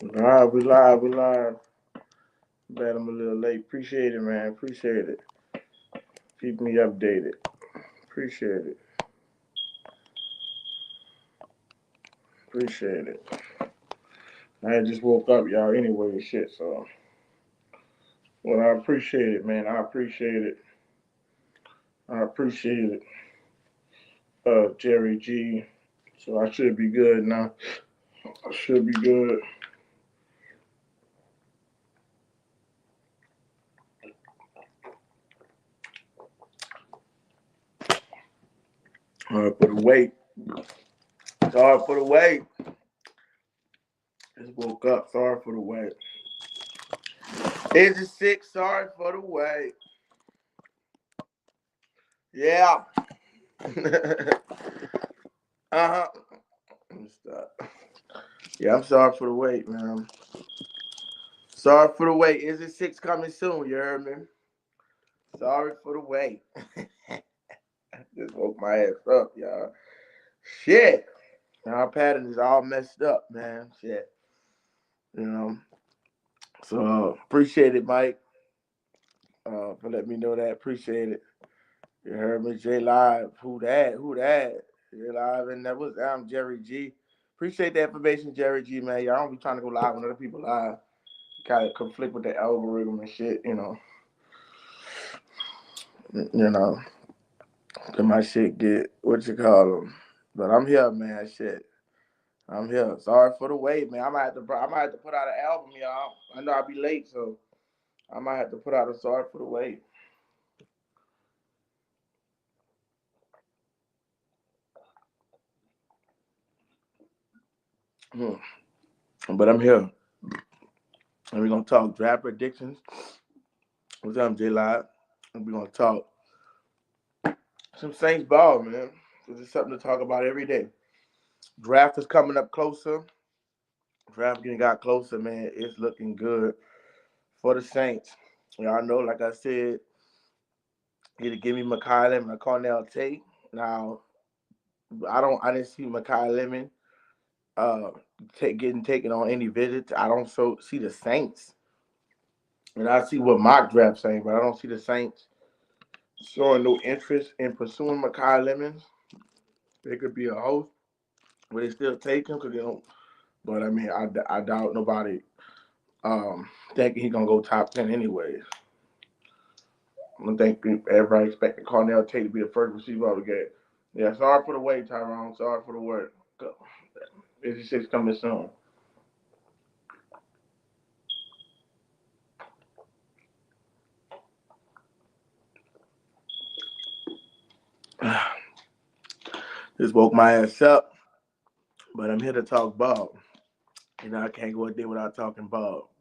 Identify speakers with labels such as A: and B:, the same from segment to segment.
A: Live, we live, we live. Bad, I'm a little late. Appreciate it, man. Appreciate it. Keep me updated. Appreciate it. Appreciate it. I just woke up, y'all, anyway, shit, so. Well, I appreciate it, man. I appreciate it. I appreciate it, Jerry G. So I should be good now. I should be good. For the wait. Sorry for the wait. Just woke up. Sorry for the wait. Is it sick? Sorry for the wait. Yeah. Uh-huh. Stop. Yeah, I'm sorry for the wait, man. Sorry for the wait. Is it six coming soon? You heard me? Sorry for the wait. Just woke my ass up, y'all. Shit. Our pattern is all messed up, man. Shit. You know. So appreciate it, Mike. For letting me know that. Appreciate it. You heard me, J Live. Who that? Who that? J Live, and that was I'm Jerry G. Appreciate the information, Jerry G. Man, y'all don't be trying to go live when other people live. Kind of conflict with the algorithm and shit. You know. Cause my shit get what you call them. But I'm here, man. Shit, I'm here. Sorry for the wait, man. I might have to put out an album, y'all. I know I'll be late, so I might have to put out a sorry for the wait. Hmm. But I'm here, and we're gonna talk draft predictions. What's up, J Live? And we're gonna talk some Saints ball, man. This is something to talk about every day. Draft is coming up closer. Draft getting got closer, man. It's looking good for the Saints. Y'all know, like I said, either give me Makai Lemon or Cornell Tate. Now, I didn't see Makai Lemon uh getting taken on any visits. I don't see the Saints. And I see what mock draft saying, but I don't see the Saints showing no interest in pursuing Makai Lemon. They could be a host, but they still take him because they don't. But I mean, I doubt nobody thinking he's gonna go top 10 anyways. I think everybody expected Cornell Tate to be the first receiver of the game. Yeah, sorry for the wait, Tyrone. Sorry for the word. 86 coming soon. Just woke my ass up, but I'm here to talk ball. I can't go a day without talking ball.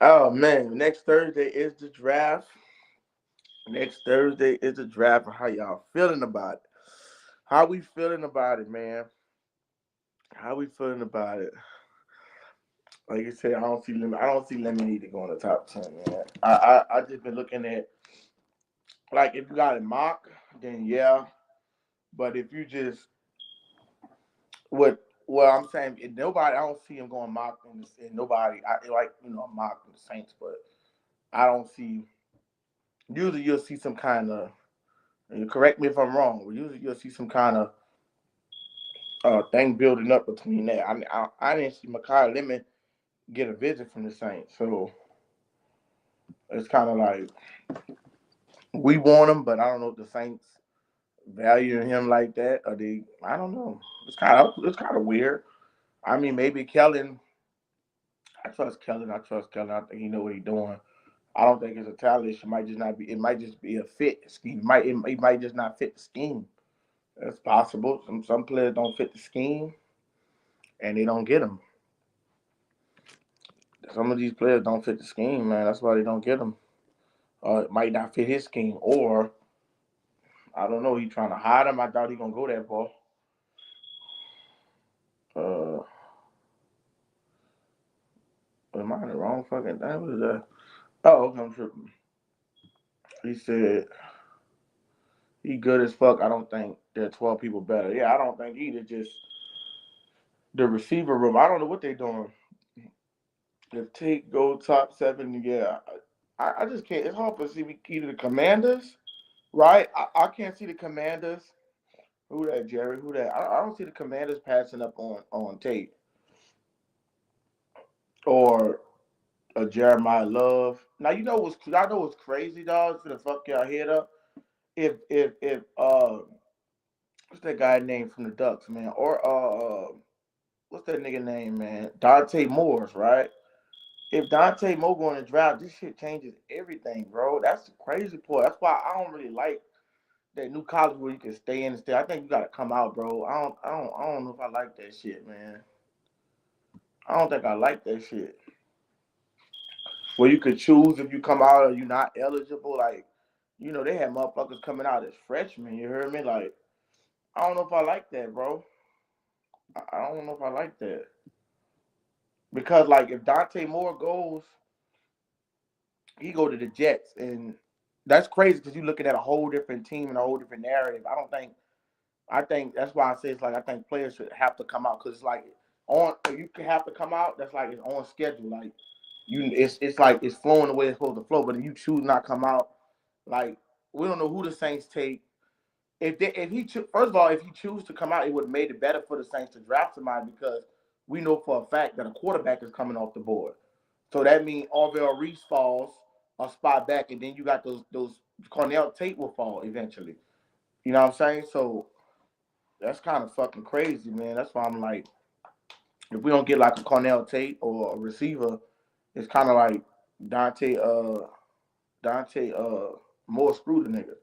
A: Oh man, next Thursday is the draft. Next Thursday is the draft. How y'all feeling about it? How we feeling about it, man? How we feeling about it? Like I said, I don't see Lemon need to go in the top 10, man. I just been looking at like if you got a mock, then yeah. But if you just what I'm saying, if nobody, I don't see him going mock and nobody. I like mock in the Saints, but I don't see. Usually, you'll see some kind of. And you correct me if I'm wrong. But usually, you'll see some kind of thing building up between that. I didn't see Makai Lemon get a visit from the Saints, so it's kind of like we want him, but I don't know if the Saints value him like that, or they. I don't know. It's kind of weird. I mean, maybe Kellen. I trust Kellen. I trust Kellen. I think he know what he's doing. I don't think it's a talent issue. It might just not be. It might just be a fit scheme. It might just not fit the scheme. That's possible. Some players don't fit the scheme, and they don't get them. Some of these players don't fit the scheme, man. That's why they don't get them. It might not fit his scheme, or I don't know. He trying to hide him. I thought he gonna go that far. Uh, am I in the wrong fucking thing? What is that? Oh, okay, I'm tripping. He said he good as fuck. I don't think there are 12 people better. Yeah, I don't think either. Just The receiver room, I don't know what they're doing. If Tate go top 7, yeah, I just can't. It's hard to see either the Commanders, right? I can't see the Commanders. Who that, Jerry? Who that? I don't see the Commanders passing up on Tate or Jeremiah Love. Now I know what's crazy, dog. It's gonna fuck y'all head up. If what's that guy name from the Ducks, man? Or what's that nigga name, man? Dante Moore's, right? If Dante Moore go in the draft, this shit changes everything, bro. That's the crazy part. That's why I don't really like that new college where you can stay in and stay. I think you gotta come out, bro. I don't know if I like that shit, man. I don't think I like that shit. Where you could choose if you come out or you not eligible. Like, they had motherfuckers coming out as freshmen. You heard me? Like, I don't know if I like that, bro. I don't know if I like that. Because like if Dante Moore goes, he go to the Jets, and that's crazy because you're looking at a whole different team and a whole different narrative. I think that's why I say it's like I think players should have to come out because it's like you can have to come out. That's like it's on schedule. Like it's like it's flowing the way it's supposed to flow. But if you choose not come out, like we don't know who the Saints take. First of all, if he choose to come out, it would have made it better for the Saints to draft somebody because we know for a fact that a quarterback is coming off the board. So that means Orville Reese falls a spot back, and then you got those Cornell Tate will fall eventually. You know what I'm saying? So that's kind of fucking crazy, man. That's why I'm like, if we don't get like a Cornell Tate or a receiver, it's kind of like Dante Dante more screwed the nigga.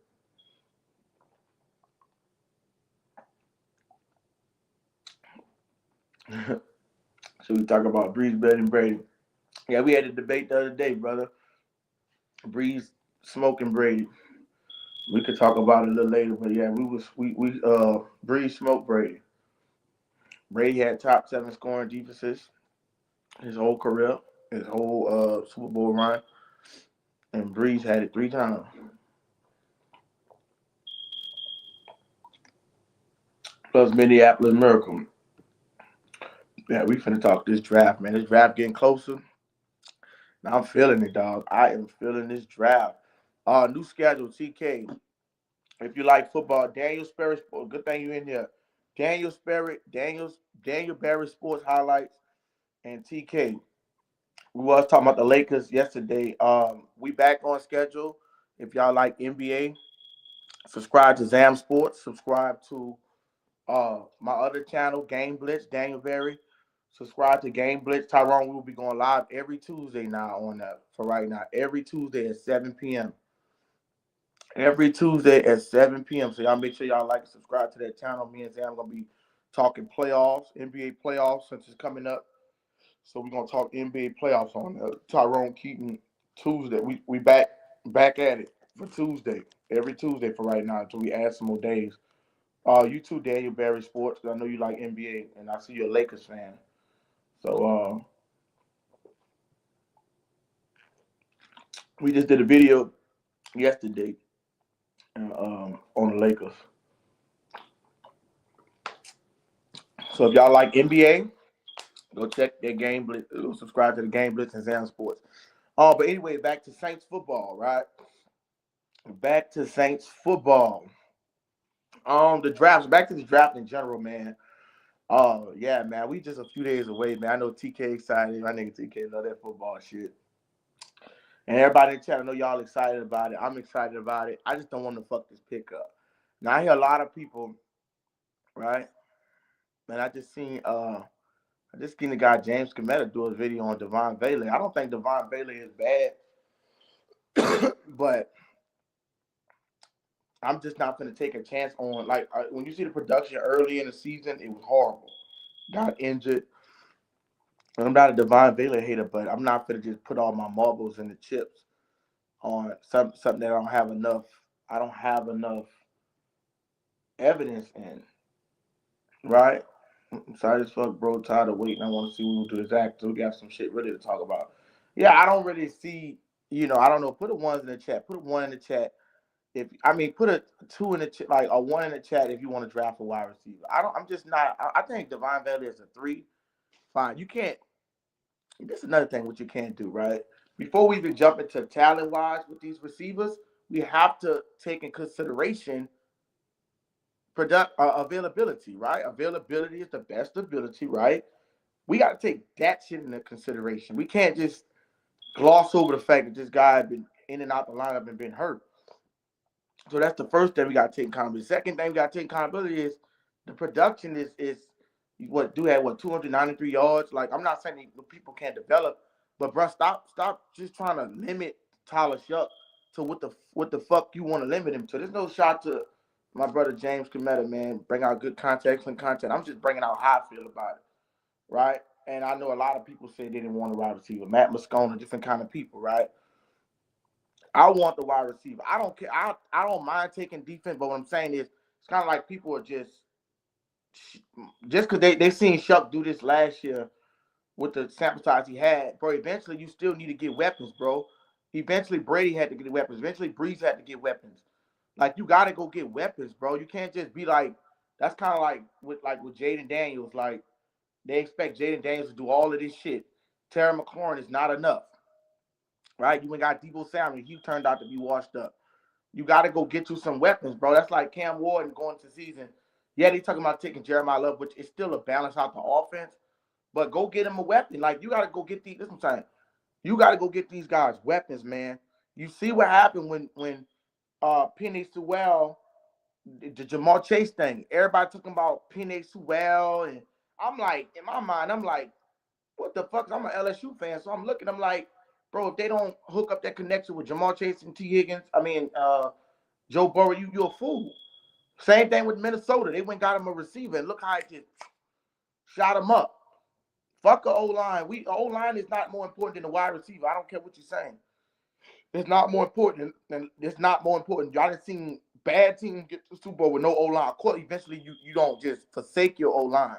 A: So we talk about Breeze, Brady, and Brady. Yeah, we had a debate the other day, brother. Breeze smoking Brady. We could talk about it a little later, but yeah, we Breeze smoked Brady. Brady had top 7 scoring defenses his whole career, his whole Super Bowl run, and Breeze had it 3 times. Plus Minneapolis Miracle. Yeah, we finna talk this draft, man. This draft getting closer. Now I'm feeling it, dog. I am feeling this draft. New schedule, TK. If you like football, Daniel Sperry Sports. Good thing you in here. Daniel Barry Sports Highlights and TK. We was talking about the Lakers yesterday. We back on schedule. If y'all like NBA, subscribe to Zam Sports. Subscribe to my other channel, Game Blitz, Daniel Barry. Subscribe to Game Blitz. Tyrone, we will be going live every Tuesday now on that for right now. Every Tuesday at 7 p.m. Every Tuesday at 7 p.m. So y'all make sure y'all like and subscribe to that channel. Me and Zam are gonna be talking playoffs, NBA playoffs since it's coming up. So we're gonna talk NBA playoffs on Tyrone Keaton Tuesday. We back at it for Tuesday. Every Tuesday for right now until we add some more days. You too, Daniel Barry Sports. I know you like NBA, and I see you're a Lakers fan. So we just did a video yesterday on the Lakers. So if y'all like NBA, go check their Game Blitz. Subscribe to the Game Blitz and Zam Sports. But anyway, back to Saints football, right? Back to Saints football. The drafts. Back to the draft in general, man. Oh yeah, man. We just a few days away, man. I know TK excited. My nigga TK love that football shit. And everybody in the chat, I know y'all excited about it. I'm excited about it. I just don't want to fuck this pick up. Now I hear a lot of people, right? And I just seen the guy James Cometa do a video on Devon Bailey. I don't think Devon Bailey is bad, but I'm just not going to take a chance on when you see the production early in the season, it was horrible. Got injured. And I'm not a Devon Bailey hater, but I'm not going to just put all my marbles and the chips on something that I don't have enough evidence in, right? I'm sorry as fuck, bro. Tired of waiting. I want to see what we'll do this act. So we got some shit ready to talk about. Yeah, I don't really see, I don't know. Put a ones in the chat. Put a one in the chat If I mean, put a two in the like a one in the chat if you want to draft a wide receiver. I don't. I'm just not. I think Devon Bailey is a 3. Fine. You can't. This is another thing what you can't do, right? Before we even jump into talent wise with these receivers, we have to take in consideration product availability, right? Availability is the best ability, right? We got to take that shit into consideration. We can't just gloss over the fact that this guy had been in and out the lineup and been hurt. So that's the first thing we got to take accountability. The second thing we got to take accountability is the production is what do have what 293 yards. Like I'm not saying that people can't develop, but bro, stop just trying to limit Tyler Shuck to what the fuck you want to limit him to. There's no shot to my brother James Cometa, man. Bring out good content, excellent content. I'm just bringing out how I feel about it, right? And I know a lot of people say they didn't want a wide receiver. Matt Moscona, different kind of people, right? I want the wide receiver. I don't care. I don't mind taking defense, but what I'm saying is it's kind of like people are just because they seen Shuck do this last year with the sample size he had, bro. Eventually, you still need to get weapons, bro. Eventually, Brady had to get weapons. Eventually, Breeze had to get weapons. Like you got to go get weapons, bro. You can't just be like. That's kind of like with Jaden Daniels. Like they expect Jaden Daniels to do all of this shit. Terry McLaurin is not enough, right? You ain't got Deebo Samuel. He turned out to be washed up. You got to go get you some weapons, bro. That's like Cam Ward going to season. Yeah, they talking about taking Jeremiah Love, which is still a balance out the offense. But go get him a weapon. Like you got to go get these. This is what I'm saying. You got to go get these guys weapons, man. You see what happened when Penny Sewell, the Jamar Chase thing. Everybody talking about Penny Sewell, and I'm like, in my mind, I'm like, what the fuck? I'm an LSU fan, so I'm looking. I'm like, bro, if they don't hook up that connection with Jamar Chase and T. Higgins, Joe Burrow, you're a fool. Same thing with Minnesota. They went and got him a receiver, and look how it just shot him up. Fuck a O-line. O-line is not more important than the wide receiver. I don't care what you're saying. It's not more important. It's not more important. Y'all done seen bad teams get to the Super Bowl with no O-line. Of course, eventually you don't just forsake your O-line,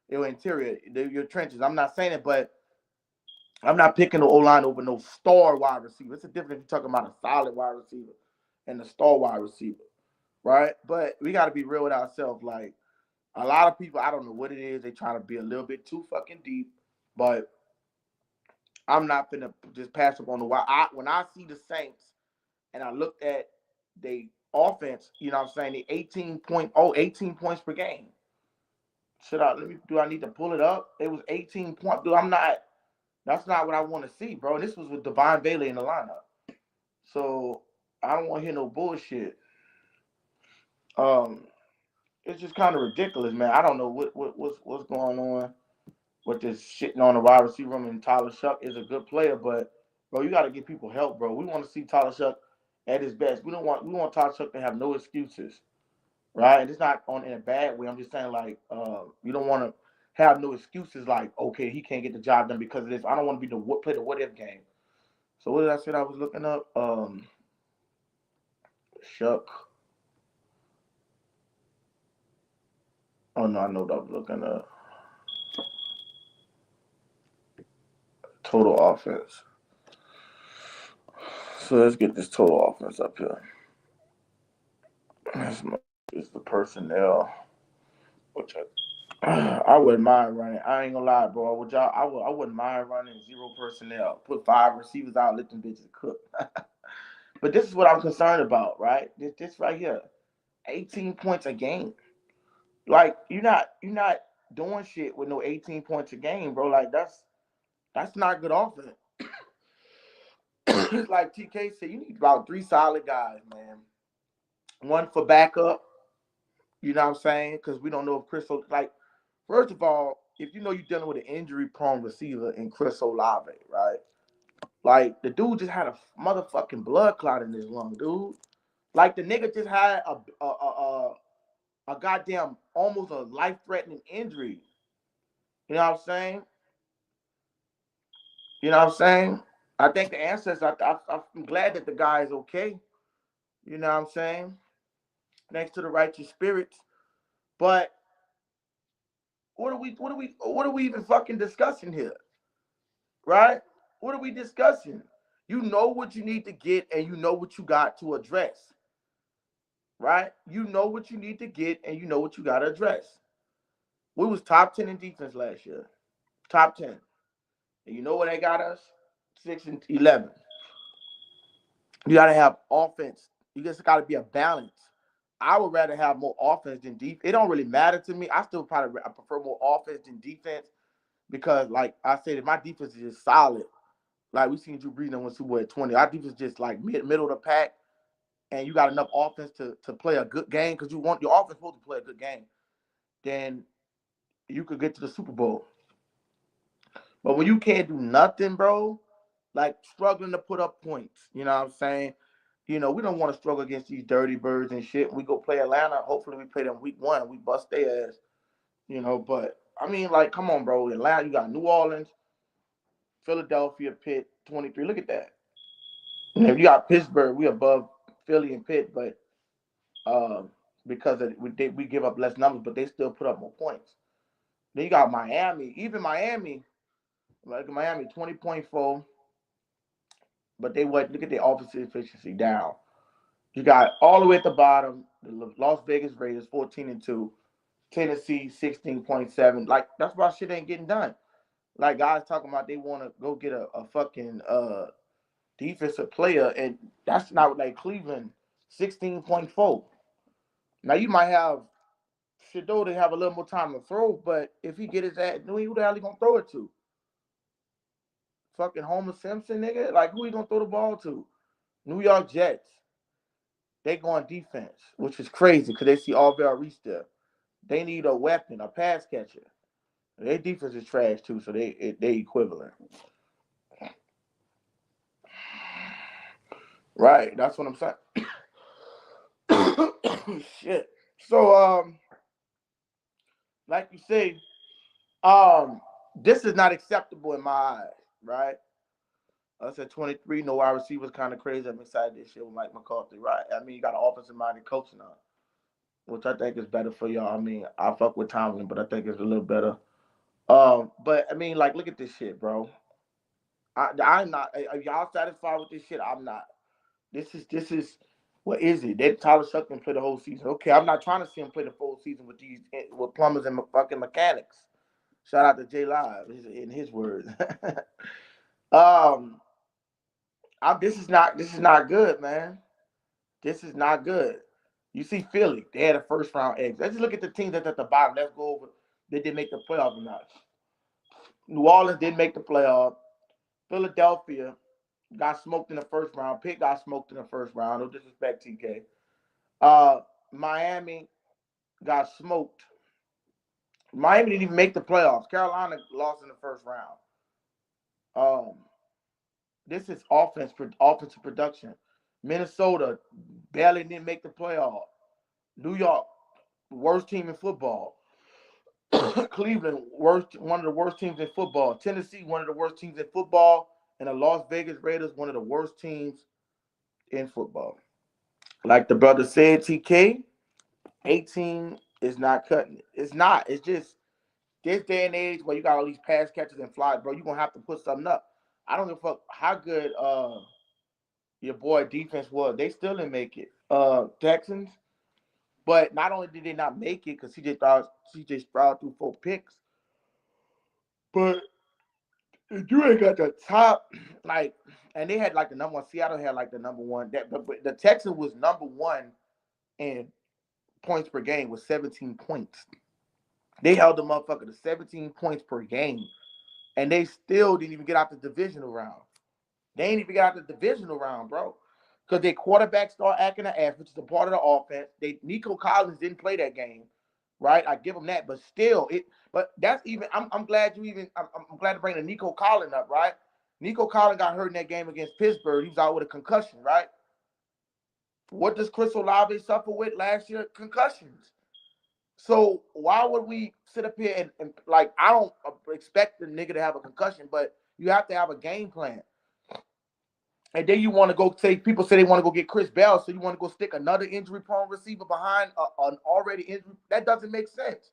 A: your interior, your trenches. I'm not saying it, but I'm not picking the O-line over no star wide receiver. It's a difference if you're talking about a solid wide receiver and a star wide receiver, right? But we got to be real with ourselves. Like, a lot of people, I don't know what it is. They trying to be a little bit too fucking deep, but I'm not going to just pass up on the wild. When I see the Saints and I looked at the offense, you know what I'm saying, the 18 points per game. Do I need to pull it up? It was 18 points. Dude, that's not what I want to see, bro. This was with Devon Bailey in the lineup. So I don't want to hear no bullshit. It's just kind of ridiculous, man. I don't know what's going on with this shitting on the wide receiver room. And Tyler Shuck is a good player, but bro, you got to give people help, bro. We want to see Tyler Shuck at his best. We want Tyler Shuck to have no excuses, right? And it's not in a bad way. I'm just saying, like, you don't want to have no excuses. Like, okay, he can't get the job done because of this. I don't want to play the what if game. So what did I say? I was looking up Shuck. Oh no, I know what I was looking up. Total offense. So let's get this total offense up here. It's the personnel, which I wouldn't mind running. I ain't gonna lie, bro. I wouldn't mind running 0 personnel. Put 5 receivers out, let them bitches cook. But this is what I'm concerned about, right? This right here, 18 points a game. Like you're not doing shit with no 18 points a game, bro. Like that's not good offense. Like TK said, you need about 3 solid guys, man. One for backup. You know what I'm saying? Because we don't know if Chris, like, first of all, if you know you're dealing with an injury-prone receiver in Chris Olave, right? Like, the dude just had a motherfucking blood clot in his lung, dude. Like, the nigga just had a goddamn, almost a life-threatening injury. You know what I'm saying? You know what I'm saying? I think the answer is I'm glad that the guy is okay. You know what I'm saying? Thanks to the righteous spirits. But what are we even fucking discussing here? Right? What are we discussing? You know what you need to get and you know what you got to address. right? You know what you need to get, and you know what you got to address. We was top 10 in defense last year, top 10. And you know where they got us? 6 and 11. You got to have offense. You just got to be a balance. I would rather have more offense than defense. It don't really matter to me. I still probably I prefer more offense than defense because, like I said, if my defense is just solid, like we seen Drew Brees win Super Bowl at 20, our defense just like middle of the pack, and you got enough offense to play a good game because you want your offense supposed to play a good game. Then you could get to the Super Bowl. But when you can't do nothing, bro, like struggling to put up points, you know what I'm saying? You know, we don't want to struggle against these dirty birds and shit. We go play Atlanta. Hopefully, we play them week one. We bust their ass, you know. But I mean, like, come on, bro. Atlanta, you got New Orleans, Philadelphia, Pitt, 23. Look at that. And if you got Pittsburgh, we above Philly and Pitt, but because we give up less numbers, but they still put up more points. Then you got Miami. Even Miami, like Miami, 20.4. But they what? Look at their offensive efficiency down. You got all the way at the bottom, the Las Vegas Raiders 14-2, Tennessee 16.7. Like that's why shit ain't getting done. Like guys talking about they want to go get a fucking defensive player, and that's not like Cleveland 16.4. Now you might have Shador to have a little more time to throw, but if he get his ass, who the hell he gonna throw it to? Fucking Homer Simpson, nigga. Like who he gonna throw the ball to? New York Jets. They go on defense, which is crazy because they see Alvaro Reese there. They need a weapon, a pass catcher. Their defense is trash too, so they equivalent. Right, that's what I'm saying. Shit. So like you say, this is not acceptable in my eyes, right? I said 23, no wide receivers, kind of crazy. I'm excited this shit with Mike McCarthy, right? I mean, you got an offensive minded coach now, which I think is better for y'all. I mean, I fuck with Tomlin, but I think it's a little better. But I mean, like, look at this shit, bro. I'm not. Are y'all satisfied with this shit? I'm not. This is what is it? That Tyler Shuckman play the whole season. Okay, I'm not trying to see him play the full season with these with plumbers and fucking mechanics. Shout out to J Live in his words. um, this is not good, man. This is not good. You see Philly, they had a first round exit. Let's just look at the teams that's at the bottom. Let's go over. They didn't make the playoff or not. New Orleans didn't make the playoff. Philadelphia got smoked in the first round. Pitt got smoked in the first round. No disrespect, TK. Miami got smoked. Miami didn't even make the playoffs. Carolina lost in the first round. Um, this is offensive production. Minnesota barely didn't make the playoff. New York, worst team in football. Cleveland, one of the worst teams in football. Tennessee, one of the worst teams in football. And the Las Vegas Raiders, one of the worst teams in football. Like the brother said, TK, 18 is not cutting it. It's not. It's just this day and age where you got all these pass catchers and flies, bro. You're going to have to put something up. I don't give a fuck how good your boy defense was. They still didn't make it. Texans. But not only did they not make it because CJ Stroud threw 4 picks, but if you ain't got the top, like, and they had like the number one. Seattle had like the number one. But the Texans was number one in points per game with 17 points. They held the motherfucker to 17 points per game, and they still didn't even get out the divisional round. They ain't even got out the divisional round, bro. Because their quarterback start acting an ass, which is a part of the offense. Nico Collins didn't play that game, right? I give him that, but still, But that's even. I'm glad you even. I'm glad to bring the Nico Collins up, right? Nico Collins got hurt in that game against Pittsburgh. He was out with a concussion, right? What does Chris Olave suffer with last year? Concussions. So why would we sit up here and like I don't expect the nigga to have a concussion, but you have to have a game plan. And then you want to go say people say they want to go get Chris Bell, so you want to go stick another injury-prone receiver behind an already injury. That doesn't make sense.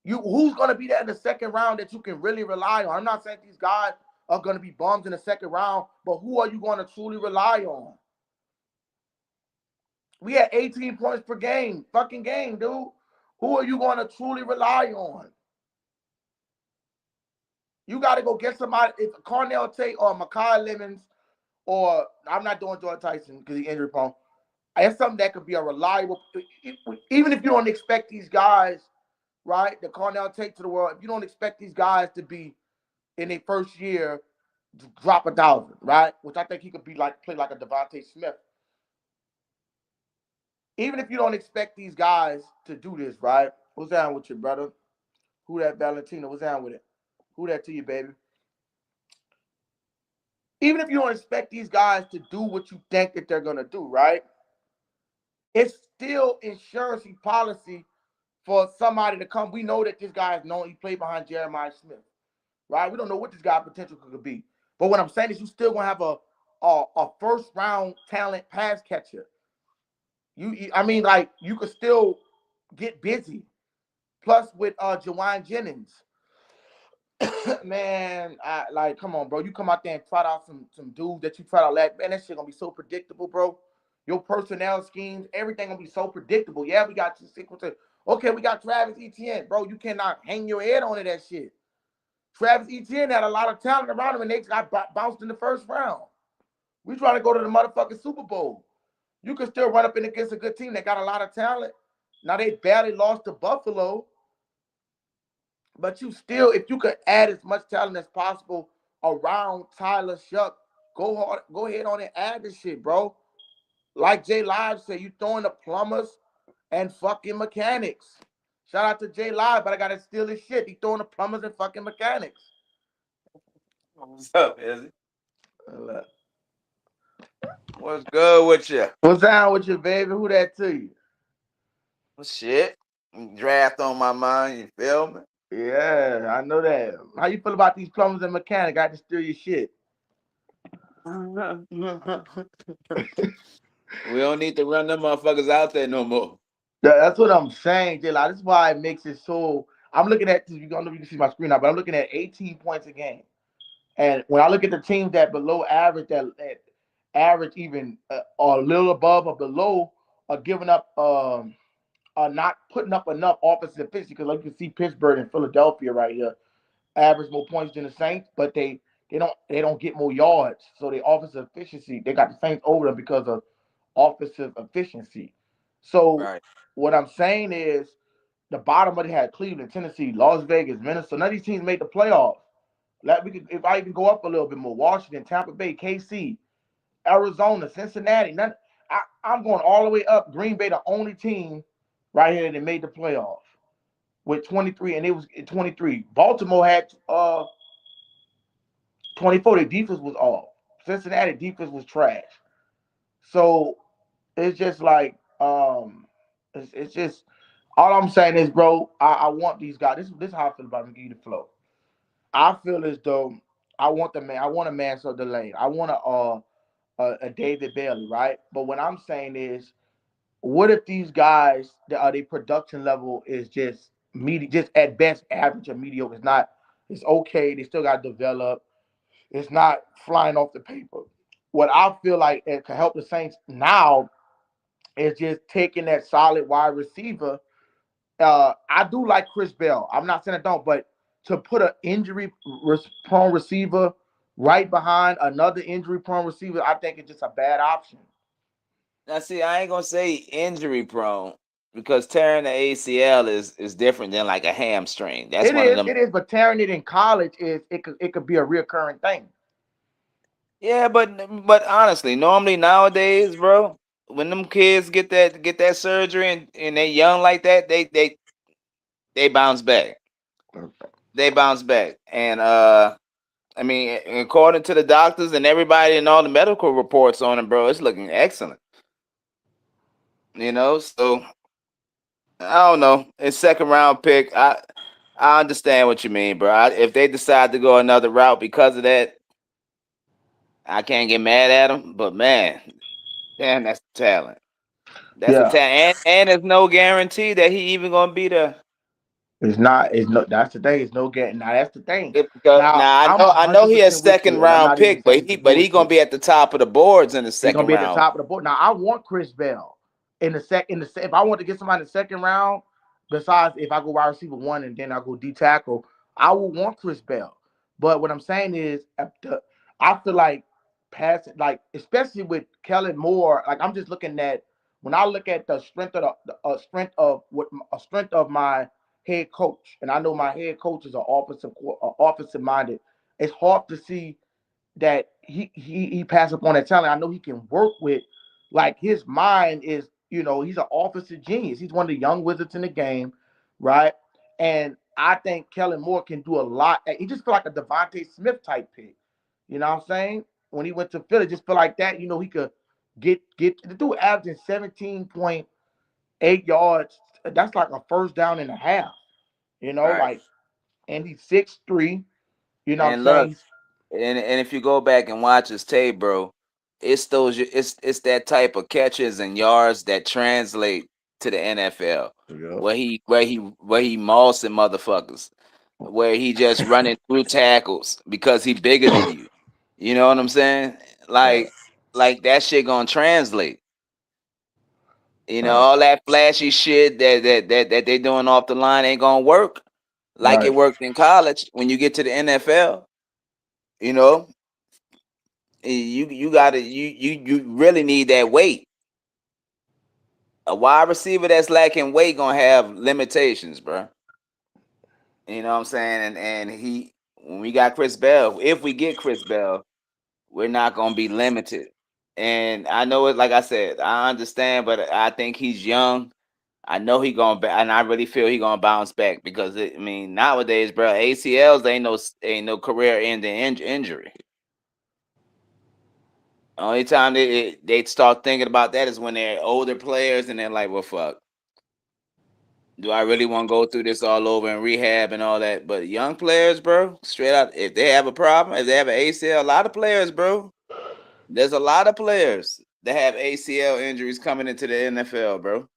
A: Who's going to be there in the second round that you can really rely on? I'm not saying these guys are going to be bums in the second round, but who are you going to truly rely on? We had 18 points per game, fucking game, dude. Who are you going to truly rely on? You got to go get somebody. If Cornell Tate or Makai Lemons, or I'm not doing Jordan Tyson because he's injury prone. It's something that could be a reliable. Even if you don't expect these guys, right, the Cornell Tate to the world, if you don't expect these guys to be in their first year drop 1,000, right? Which I think he could be like play like a Devontae Smith. Even if you don't expect these guys to do this, right? What's down with you, brother? Who that Valentino? What's down with it? Who that to you, baby? Even if you don't expect these guys to do what you think that they're gonna do, right? It's still insurance policy for somebody to come. We know that this guy is known. He played behind Jeremiah Smith, right? We don't know what this guy's potential could be. But what I'm saying is, you still gonna have a first round talent pass catcher. I mean, like you could still get busy. Plus with Jawan Jennings, man, come on, bro. You come out there and try out some dudes that you try to let, man. That shit gonna be so predictable, bro. Your personnel schemes, everything gonna be so predictable. Yeah, we got you sequence. Okay, we got Travis Etienne, bro. You cannot hang your head on it. That shit. Travis Etienne had a lot of talent around him, and they got bounced in the first round. We trying to go to the motherfucking Super Bowl. You can still run up in against a good team that got a lot of talent. Now they barely lost to Buffalo. But you still, if you could add as much talent as possible around Tyler Shuck, go ahead on and add this shit, bro. Like Jay Live said, you throwing the plumbers and fucking mechanics. Shout out to Jay Live, but I gotta steal his shit. He throwing the plumbers and fucking mechanics.
B: What's up, Izzy? What's good with you?
A: What's down with you, baby? Who that to you?
B: Shit. Draft on my mind, you feel me?
A: Yeah, I know that. How you feel about these plumbers and mechanics? I got to steal your shit.
B: We don't need to run them motherfuckers out there no more.
A: That's what I'm saying, J. This is why it makes it so. I'm looking at this. You don't know if you can see my screen now, but I'm looking at 18 points a game. And when I look at the teams that below average, that average even or a little above or below, are giving up, are not putting up enough offensive efficiency. Because like you can see, Pittsburgh and Philadelphia right here average more points than the Saints, but they don't get more yards. So the offensive efficiency, they got the Saints over them because of offensive efficiency. So
B: Right.
A: what I'm saying is, the bottom of it had Cleveland, Tennessee, Las Vegas, Minnesota. None of these teams made the playoffs. Like we could, if I even go up a little bit more, Washington, Tampa Bay, KC, Arizona, Cincinnati. I'm going all the way up. Green Bay, the only team right here that made the playoffs with 23, and it was 23. Baltimore had 24. Their defense was off. Cincinnati defense was trash. So it's just like it's just all I'm saying is, bro, I want these guys. This is how I feel about McGee the flow. I feel as though I want the man. I want a man so delayed. I want a David Bailey, right? But what I'm saying is, what if these guys, their production level is just just at best average or mediocre? It's not. It's okay. They still got to develop. It's not flying off the paper. What I feel like it can help the Saints now is just taking that solid wide receiver. I do like Chris Bell. I'm not saying I don't, but to put an injury prone receiver right behind another injury prone receiver, I think it's just a bad option.
B: Now, see, I ain't gonna say injury prone because tearing the ACL is different than like a hamstring. That's
A: It
B: one of
A: is,
B: them.
A: it is, but tearing it in college it could be a reoccurring thing.
B: Yeah, but honestly, normally nowadays, bro, when them kids get that surgery and they young like that, they bounce back. They bounce back, and I mean, according to the doctors and everybody and all the medical reports on it, bro, it's looking excellent. So I don't know. It's second round pick. I understand what you mean, bro. If they decide to go another route because of that, I can't get mad at them. But man, damn, that's talent. That's a
A: Yeah,
B: talent, and there's no guarantee that he even gonna be there.
A: it's not. It's no. That's the thing. It's no getting. Now that's the thing.
B: Because
A: Now
B: now
A: I'm a
B: I
A: hundred
B: know he a
A: percent with
B: second
A: you, and I'm
B: round
A: not even
B: pick, but
A: saying
B: he
A: some
B: but he gonna
A: bullshit.
B: be at the top of the boards in the
A: He's gonna
B: second
A: be at the
B: round.
A: top of the board. Now I want Chris Bell. If I want to get somebody in the second round, besides if I go wide receiver one and then I go D tackle, I would want Chris Bell. But what I'm saying is, I feel like passing, like especially with Kellen Moore, like I'm just looking at when I look at the strength of a strength of my head coach, and I know my head coach is an offensive minded. It's hard to see that he pass up on that talent. I know he can work with, like his mind is, he's an offensive genius. He's one of the young wizards in the game, right? And I think Kellen Moore can do a lot. He just feel like a Devontae Smith type pick. You know what I'm saying? When he went to Philly, just feel like that. He could get the dude averaging 17.8 yards. That's like a first down and a half.
B: Right.
A: Like, and he's 6'3". You know what I'm
B: And look,
A: saying?
B: and if you go back and watch his tape, bro, it's that type of catches and yards that translate to the NFL,
A: Yeah.
B: where he mossing motherfuckers, where he just running through tackles because he bigger than you. You know what I'm saying?
A: Right.
B: Like that shit gonna translate.
A: Right.
B: All that flashy shit that they doing off the line ain't gonna work like it
A: Right.
B: worked in college. When you get to the NFL, you know, you gotta you really need that weight. A wide receiver that's lacking weight gonna have limitations, bro. You know what I'm saying? And he when we got Chris Bell, if we get Chris Bell, we're not gonna be limited. And I know it, like I said, I understand, but I think he's young. I know he gonna, and I really feel he gonna bounce back because I mean nowadays, bro, ACLs ain't no career-ending injury. Only time they start thinking about that is when they're older players and they're like, well, fuck, do I really want to go through this all over and rehab and all that? But young players, bro, straight out, if they have a problem, if they have an ACL, a lot of players, bro, there's a lot of players that have ACL injuries coming into the NFL, bro.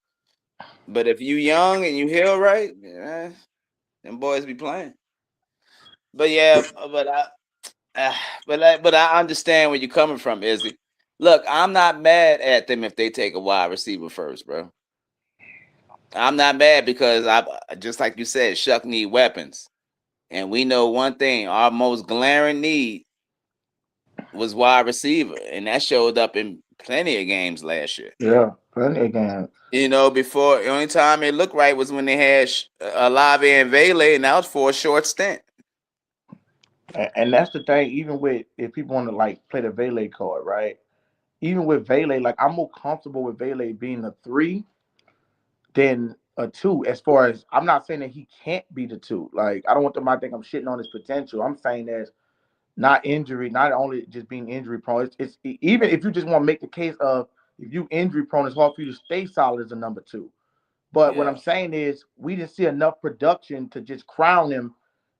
B: But if you young and you heal right, yeah, them boys be playing. But yeah, but I understand where you're coming from, Izzy. Look, I'm not mad at them if they take a wide receiver first, bro. I'm not mad because I just like you said, Shuck need weapons. And we know one thing, our most glaring need was wide receiver. And that showed up in plenty of games last year.
A: Yeah. Plenty again.
B: Before the only time it looked right was when they had Olave and Vele, and that was for a short stint.
A: And that's the thing. Even with if people want to like play the Vele card, right? Even with Vele, like I'm more comfortable with Vele being a three than a two. As far as I'm not saying that he can't be the two. Like I don't want them to think I'm shitting on his potential. I'm saying that not injury, not only just being injury prone. It's even if you just want to make the case of if you injury prone, it's hard for you to stay solid as a number two. But what I'm
B: Yeah.
A: saying is we didn't see enough production to just crown him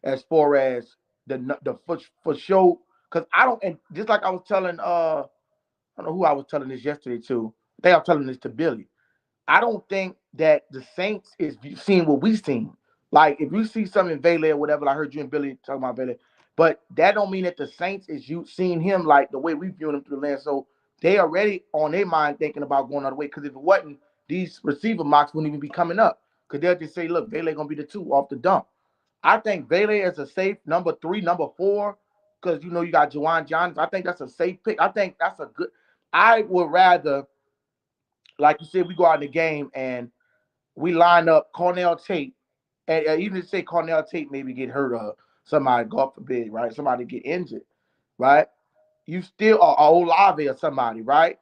A: as far as the for show. Because I don't, and just like I was telling I don't know who I was telling this yesterday to. I think I was telling this to Billy. I don't think that the Saints is seeing what we seen. Like if you see something in Vele or whatever, I heard you and Billy talking about Vele, but that don't mean that the Saints is you seeing him like the way we viewing him through the lens. So they already on their mind thinking about going all the way. Because if it wasn't, these receiver mocks wouldn't even be coming up. Because they'll just say, look, Vele gonna be the two off the dump. I think Vele is a safe number three, number four, because you got Juwan Johnson. I think that's a safe pick. I think that's a good. I would rather, like you said, we go out in the game and we line up Cornell Tate, and even if say Cornell Tate maybe get hurt or somebody, God forbid, right? Somebody get injured, right? You still are Olave or somebody, right?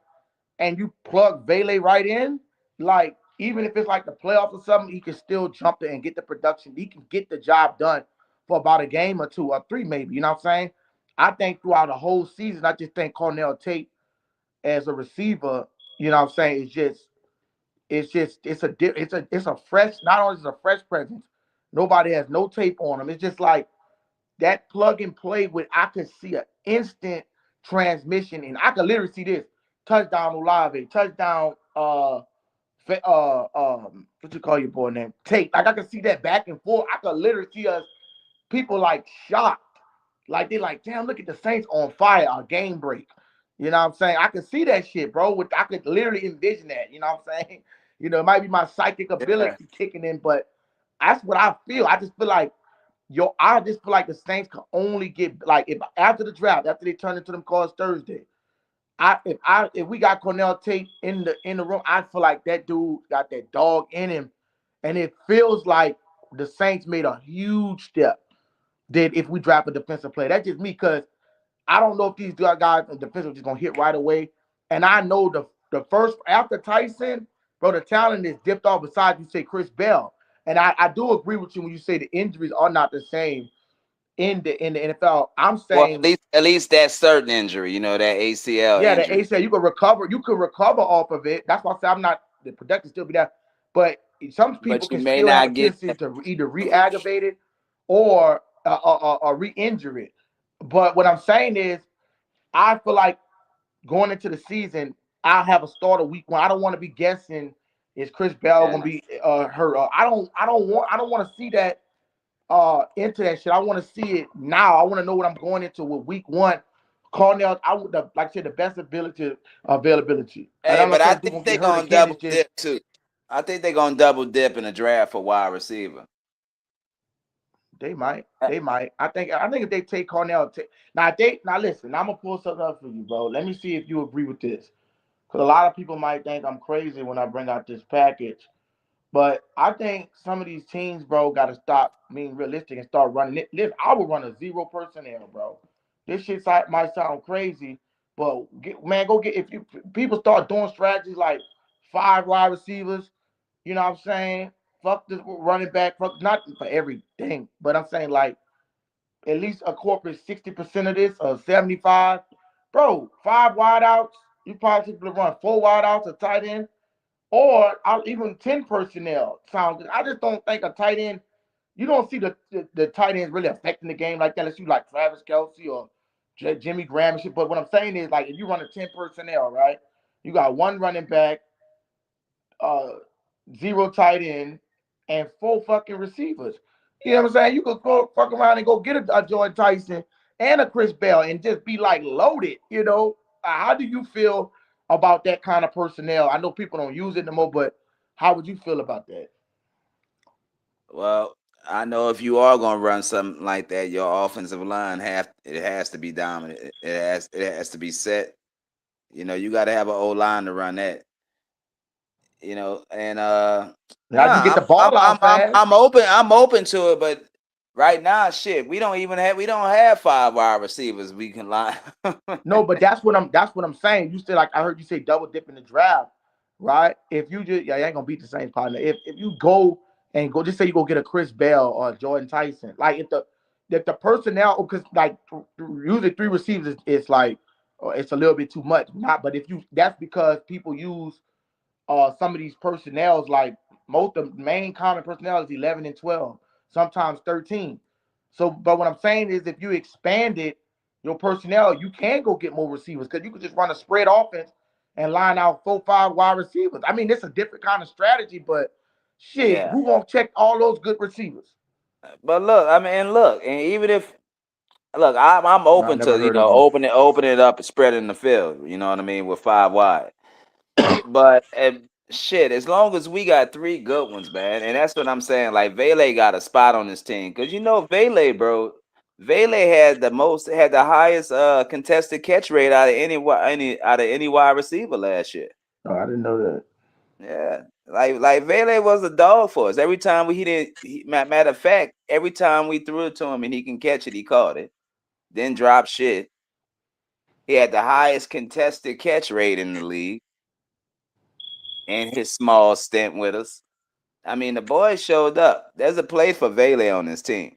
A: And you plug Vele right in, like even if it's like the playoffs or something, he can still jump there and get the production. He can get the job done for about a game or two or three, maybe. You know what I'm saying? I think throughout the whole season, I just think Cornell Tate as a receiver, you know what I'm saying, it's a fresh, not only is it a fresh presence, nobody has no tape on him. It's just like that plug and play with I could see an instant transmission and I could literally see this touchdown Olave, touchdown what you call your boy name? Tate. Like I could see that back and forth. I could literally see us people like shocked. Like they like, damn, look at the Saints on fire, a game break. You know what I'm saying? I could see that shit, bro. I could literally envision that. You know what I'm saying? It might be my psychic
B: Yeah.
A: ability kicking in, but that's what I feel. I just feel like, I just feel like the Saints can only get, like, if after the draft, after they turn into them calls Thursday, if we got Cornell Tate in the room, I feel like that dude got that dog in him, and it feels like the Saints made a huge step. That if we draft a defensive player, that's just me, because I don't know if these guys in defensive just gonna hit right away. And I know the first after Tyson, bro, the talent is dipped off. Besides, you say Chris Bell, and I do agree with you when you say the injuries are not the same in the NFL. I'm
B: Well,
A: saying,
B: at least that certain injury, that ACL
A: yeah, the
B: injury.
A: ACL, you can recover. You can recover off of it. That's why I say I'm not the production still be there, but some people
B: But you
A: can
B: may
A: still have a
B: not get
A: tendency
B: that
A: to either
B: coverage.
A: re-aggravate it or re-injure it. But what I'm saying is, I feel like going into the season, I'll have a starter week one. I don't want to be guessing, is Chris Bell
B: Yeah.
A: gonna be hurt? I don't want to see that into that shit. I want to see it now. I want to know what I'm going into with week one. Cornell, I would, like I said, the best availability. And
B: Hey,
A: I'm
B: but
A: not
B: I
A: saying dude
B: think
A: gonna
B: they're
A: get hurt
B: gonna
A: again. It's
B: double
A: just,
B: dip too. I think they're gonna double dip in the draft for wide receiver.
A: they might.
B: Uh,
A: They might. I think if they take Cornell, now listen. I'm gonna pull something up for you, bro. Let me see if you agree with this, because a lot of people might think I'm crazy when I bring out this package. But I think some of these teams, bro, got to stop being realistic and start running it. Listen, I would run a zero personnel, bro. This shit might sound crazy, but man, go get, if you people start doing strategies like five wide receivers. You know what I'm saying? Fuck this running back. Fuck, not for everything, but I'm saying, like, at least a corporate 60% of this or 75. Bro, five wideouts. You probably should run four wideouts, a tight end, or I'll even 10 personnel. Sound good. I just don't think a tight end, you don't see the tight ends really affecting the game like that, unless you like Travis Kelsey or Jimmy Graham and shit. But what I'm saying is, like, if you run a 10 personnel, right? You got one running back, uh, zero tight end, and four fucking receivers. You know what I'm saying? You could go fuck around and go get a Jordan Tyson and a Chris Bell and just be like loaded. How do you feel about that kind of personnel? I know people don't use it no more, but how would you feel about that?
B: Well, I know if you are gonna run something like that, your offensive line has to be dominant. It has to be set. You got to have an old line to run that. And
A: Now you get the
B: I'm
A: ball
B: I'm
A: out
B: I'm
A: fast.
B: I'm open. I'm open to it, but right now, shit, we don't have five wide receivers we can line.
A: No, but that's what I'm saying. You said, like, I heard you say double dip in the draft, right? If you just, yeah, you ain't gonna beat the Saints partner. If you go and go, just say you go get a Chris Bell or a Jordan Tyson, like, if the personnel, because, like, usually three receivers is like, it's a little bit too much. Not, but if you, that's because people use some of these personnels, like, most of the main common personnel is 11 and 12, sometimes 13. So, but what I'm saying is, if you expanded your personnel, you can go get more receivers, because you could just run a spread offense and line out 4, 5 wide receivers. I mean, it's a different kind of strategy, but shit,
B: Yeah,
A: who won't check all those good receivers?
B: but look, I mean, and look, and even if look, I'm
A: No, I
B: open
A: never
B: to
A: heard of them.
B: open it up and spreading the field. You know what I mean, with five wide. But shit, as long as we got three good ones, man, and that's what I'm saying. Like Vele got a spot on this team because Vele, bro. Vele had the highest contested catch rate out of any wide receiver last year.
A: Oh, I didn't know that.
B: Yeah, like Vele was a dog for us. Every time he didn't, matter of fact, every time we threw it to him and he can catch it, he caught it. Then drop shit. He had the highest contested catch rate in the league in his small stint with us. I mean, the boys showed up. There's a place for Vele on this team.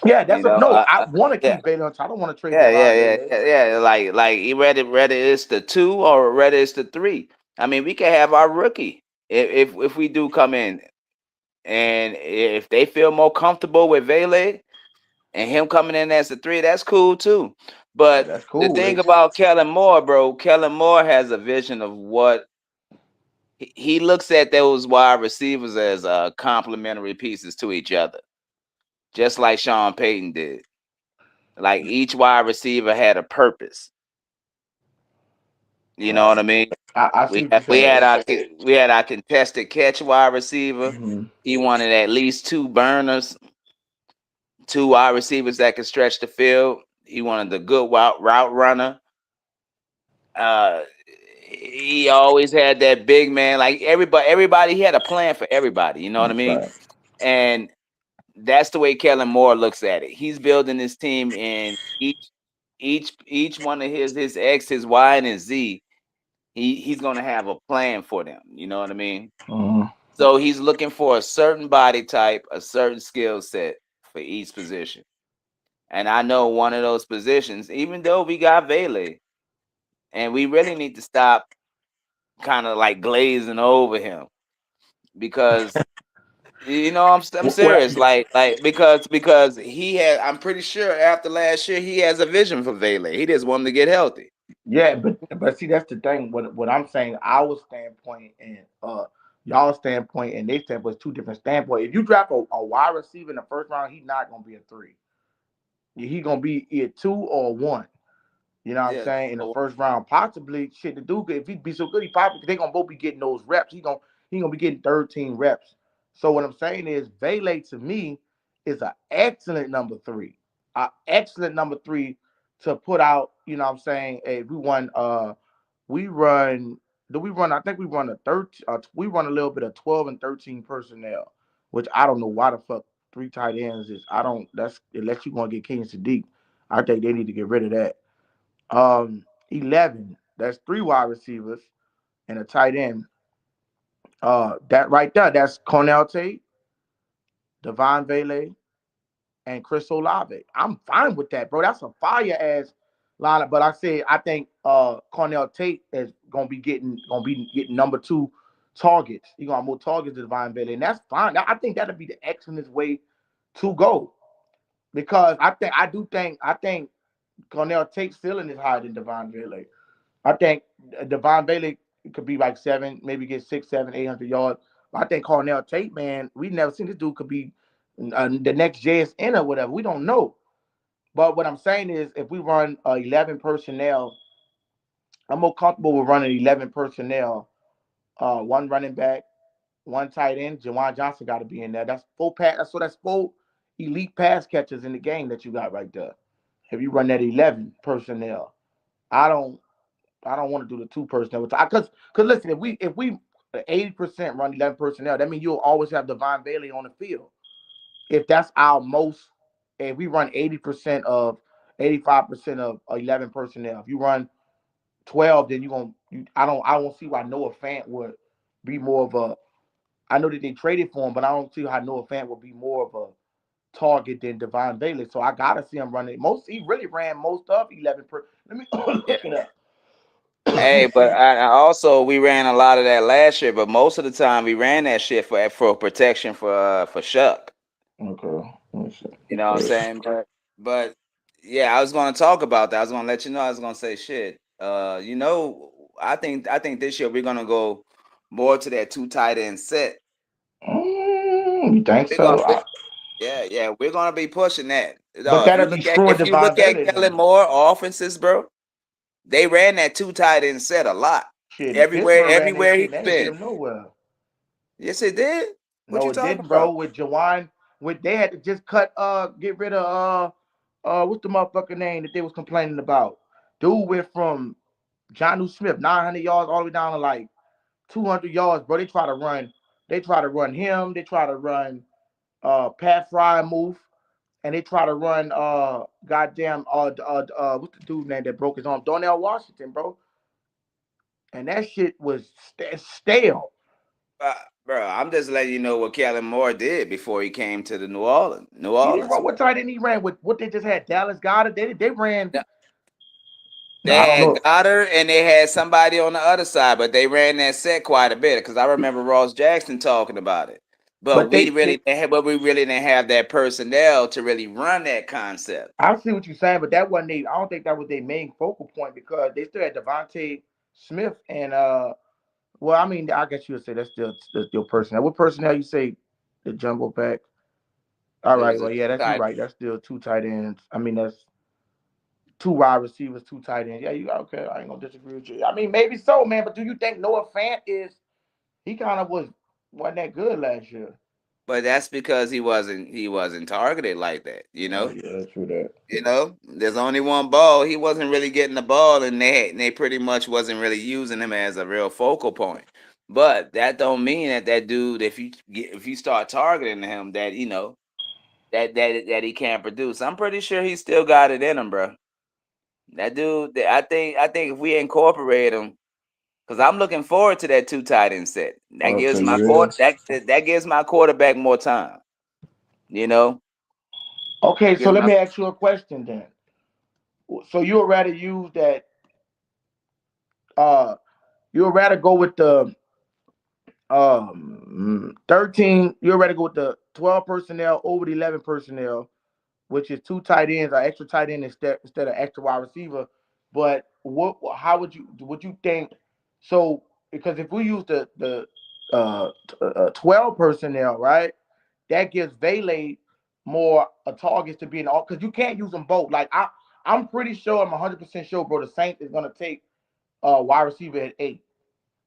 A: Yeah,
B: You
A: that's a
B: know,
A: no. I want to
B: yeah,
A: keep Baylor. I don't want to trade
B: yeah, yeah,
A: Javon
B: yeah,
A: Baylor.
B: yeah, yeah. Like he whether it's the two or whether it's the three. I mean, we can have our rookie if we do come in, and if they feel more comfortable with Vele and him coming in as the three, that's cool too.
A: Yeah,
B: But
A: that's
B: the
A: cool.
B: thing about Kellen Moore, bro, Kellen Moore has a vision of what he looks at those wide receivers as complementary pieces to each other, just like Sean Payton did. Like each wide receiver had a purpose. You know what I mean?
A: I see what you're
B: We
A: saying.
B: had our contested catch wide receiver.
A: Mm-hmm.
B: He wanted at least two burners, two wide receivers that could stretch the field. He wanted the good route runner. Uh, he always had that big man. Like everybody. He had a plan for everybody. You know what I
A: That's
B: mean?
A: right.
B: And that's the way Kellen Moore looks at it. He's building his team in each one of his X, his Y, and his Z. He's gonna have a plan for them. You know what I mean?
A: Mm-hmm.
B: So he's looking for a certain body type, a certain skill set for each position. And I know one of those positions, even though we got Vele, and we really need to stop kind of like glazing over him because I'm
A: Well,
B: serious. Like because he had, I'm pretty sure after last year he has a vision for Vele. He just wanted to get healthy.
A: yeah, but see, that's the thing. What I'm saying, our standpoint and y'all standpoint and their standpoint is two different standpoints. If you draft a wide receiver in the first round, he's not gonna be a three. He's gonna be either two or one. You know what I'm
B: Yeah.
A: saying? In the first round, possibly shit the dude. If he be so good, he probably they gonna both be getting those reps. He gonna be getting 13 reps. So what I'm saying is, Vele to me is an excellent number three, an excellent number three to put out. You know what I'm saying? Hey, we run. Do we run? I think we run a 13. We run a little bit of 12 and 13 personnel, which I don't know why the fuck three tight ends is. I don't. That's unless you gonna get King Sadiq. I think they need to get rid of that. 11. That's three wide receivers and a tight end. That right there, that's Cornell Tate, Devon Vele, and Chris Olave. I'm fine with that, bro. That's a fire ass lineup. But I think Cornell Tate is gonna be getting number two targets. He gonna have more targets than Devon Vele, and that's fine. I think that'll be the excellent way to go because I think Cornell Tate's feeling is higher than Devon Vele. I think Devon Bailey could be like seven, maybe get 6, 7, 800 yards. But I think Cornell Tate, man, we never seen this dude could be the next JSN or whatever. We don't know. But what I'm saying is, if we run 11 personnel, I'm more comfortable with running 11 personnel. One running back, one tight end. Jawan Johnson got to be in there. That's full pass. So that's four elite pass catchers in the game that you got right there. If you run that 11 personnel, I don't. I don't want to do the two personnel because listen, if we 80% run 11 personnel, that means you'll always have Devon Bailey on the field. If that's our most, if we run 80% of 85% of 11 personnel, if you run 12, then I don't see why Noah Fant would be more of a. I know that they traded for him, but I don't see how Noah Fant would be more of a target than Devon Bailey. So I gotta see him running most. He really ran most of 11 per. Let me
B: Yeah.
A: look it up.
B: Hey, but I also we ran a lot of that last year, but most of the time we ran that shit for protection for Shuck.
A: Okay. Let me see.
B: You know what I'm saying? But yeah, I was gonna talk about that. I was gonna let you know. I was gonna say shit. I think this year we're gonna go more to that two tight end set.
A: You think
B: We're gonna,
A: so?
B: we yeah, we're gonna be pushing that.
A: But
B: No,
A: that'll destroy
B: if you
A: Devon
B: look at
A: Bailey
B: Kellen
A: then.
B: Moore offenses, bro, they ran that two tight end set a lot.
A: Shit, and
B: Everywhere,
A: Pittsburgh ran that
B: everywhere
A: shit
B: he's
A: and that didn't get
B: been.
A: him nowhere.
B: Yes, it did. What
A: No,
B: you
A: it
B: talking
A: didn't, bro.
B: about?
A: With Jawan, with they had to just get rid of what's the motherfucker name that they was complaining about? Dude went from Jonnu Smith 900 yards all the way down to like 200 yards, bro. They try to run him. They try to run Pat Fry move. And they try to run goddamn what's the dude name that broke his arm? Darnell Washington, bro. And that shit was stale.
B: Uh, Bro, I'm just letting you know what Kellen Moore did before he came to the New
A: He didn't
B: Orleans.
A: run what tight end he ran with what they just had Dallas Goddard. They ran.
B: Yeah,
A: No,
B: they
A: I don't
B: had
A: know.
B: Goddard and they had somebody on the other side, but they ran that set quite a bit because I remember Ross Jackson talking about it. But
A: But
B: we
A: they,
B: really
A: they
B: didn't have, but we really didn't have that personnel to really run that concept.
A: I see what you're saying, but that wasn't they. I don't think that was their main focal point because they still had Devontae Smith and well, I mean, I guess you would say that's still personnel. What personnel you say the jumbo back? All
B: It
A: right,
B: was a
A: well, yeah,
B: two
A: that's you
B: tight.
A: right. That's still two tight ends. I mean, that's two wide receivers, two tight ends. Yeah, you okay? I ain't gonna disagree with you. I mean, maybe so, man. But do you think Noah Fant is? He kind of wasn't that good last year.
B: But that's because he wasn't targeted like that, you
A: Oh
B: know.
A: yeah, true that.
B: There's only one ball. He wasn't really getting the ball, and they pretty much wasn't really using him as a real focal point. But that don't mean that dude, if you start targeting him, that that he can't produce. I'm pretty sure he still got it in him, bro. That dude, I think if we incorporate him, because I'm looking forward to that two tight end set. That
A: Oh, so
B: gives my
A: you
B: court
A: is?
B: that gives my quarterback more time. You know,
A: Okay, so
B: gives
A: let
B: my
A: me ask you a question then. So you would rather use that? Uh, you would rather go with the 13? You would rather go with the 12 personnel over the 11 personnel, which is two tight ends or extra tight end instead of extra wide receiver. But how would you think? So because if we use the 12 personnel, right, that gives Vele more targets to be in all because you can't use them both. Like I'm pretty sure, I'm 100% sure, bro. The Saints is gonna take wide receiver at 8.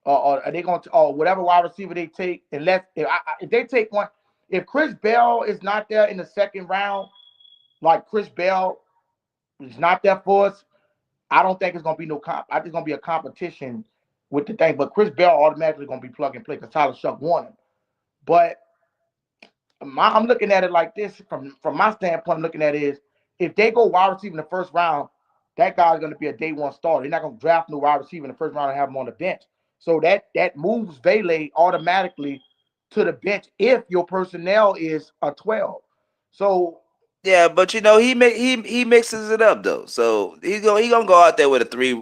A: Or are they going to, or whatever wide receiver they take, unless if they take one, if Chris Bell is not there in the second round, like Chris Bell is not there for us, I don't think it's gonna be no comp. I think it's gonna be a competition with the thing. But Chris Bell automatically gonna be plug and play because Tyler Shuck won him. But I'm looking at it like this from my standpoint. I'm looking at it is if they go wide receiver in the first round, that guy's going to be a day one starter. They're not going to draft no wide receiver in the first round and have him on the bench. So that moves Vele automatically to the bench if your personnel is a 12. So
B: Yeah, but he mixes it up though. So he gonna go out there with a three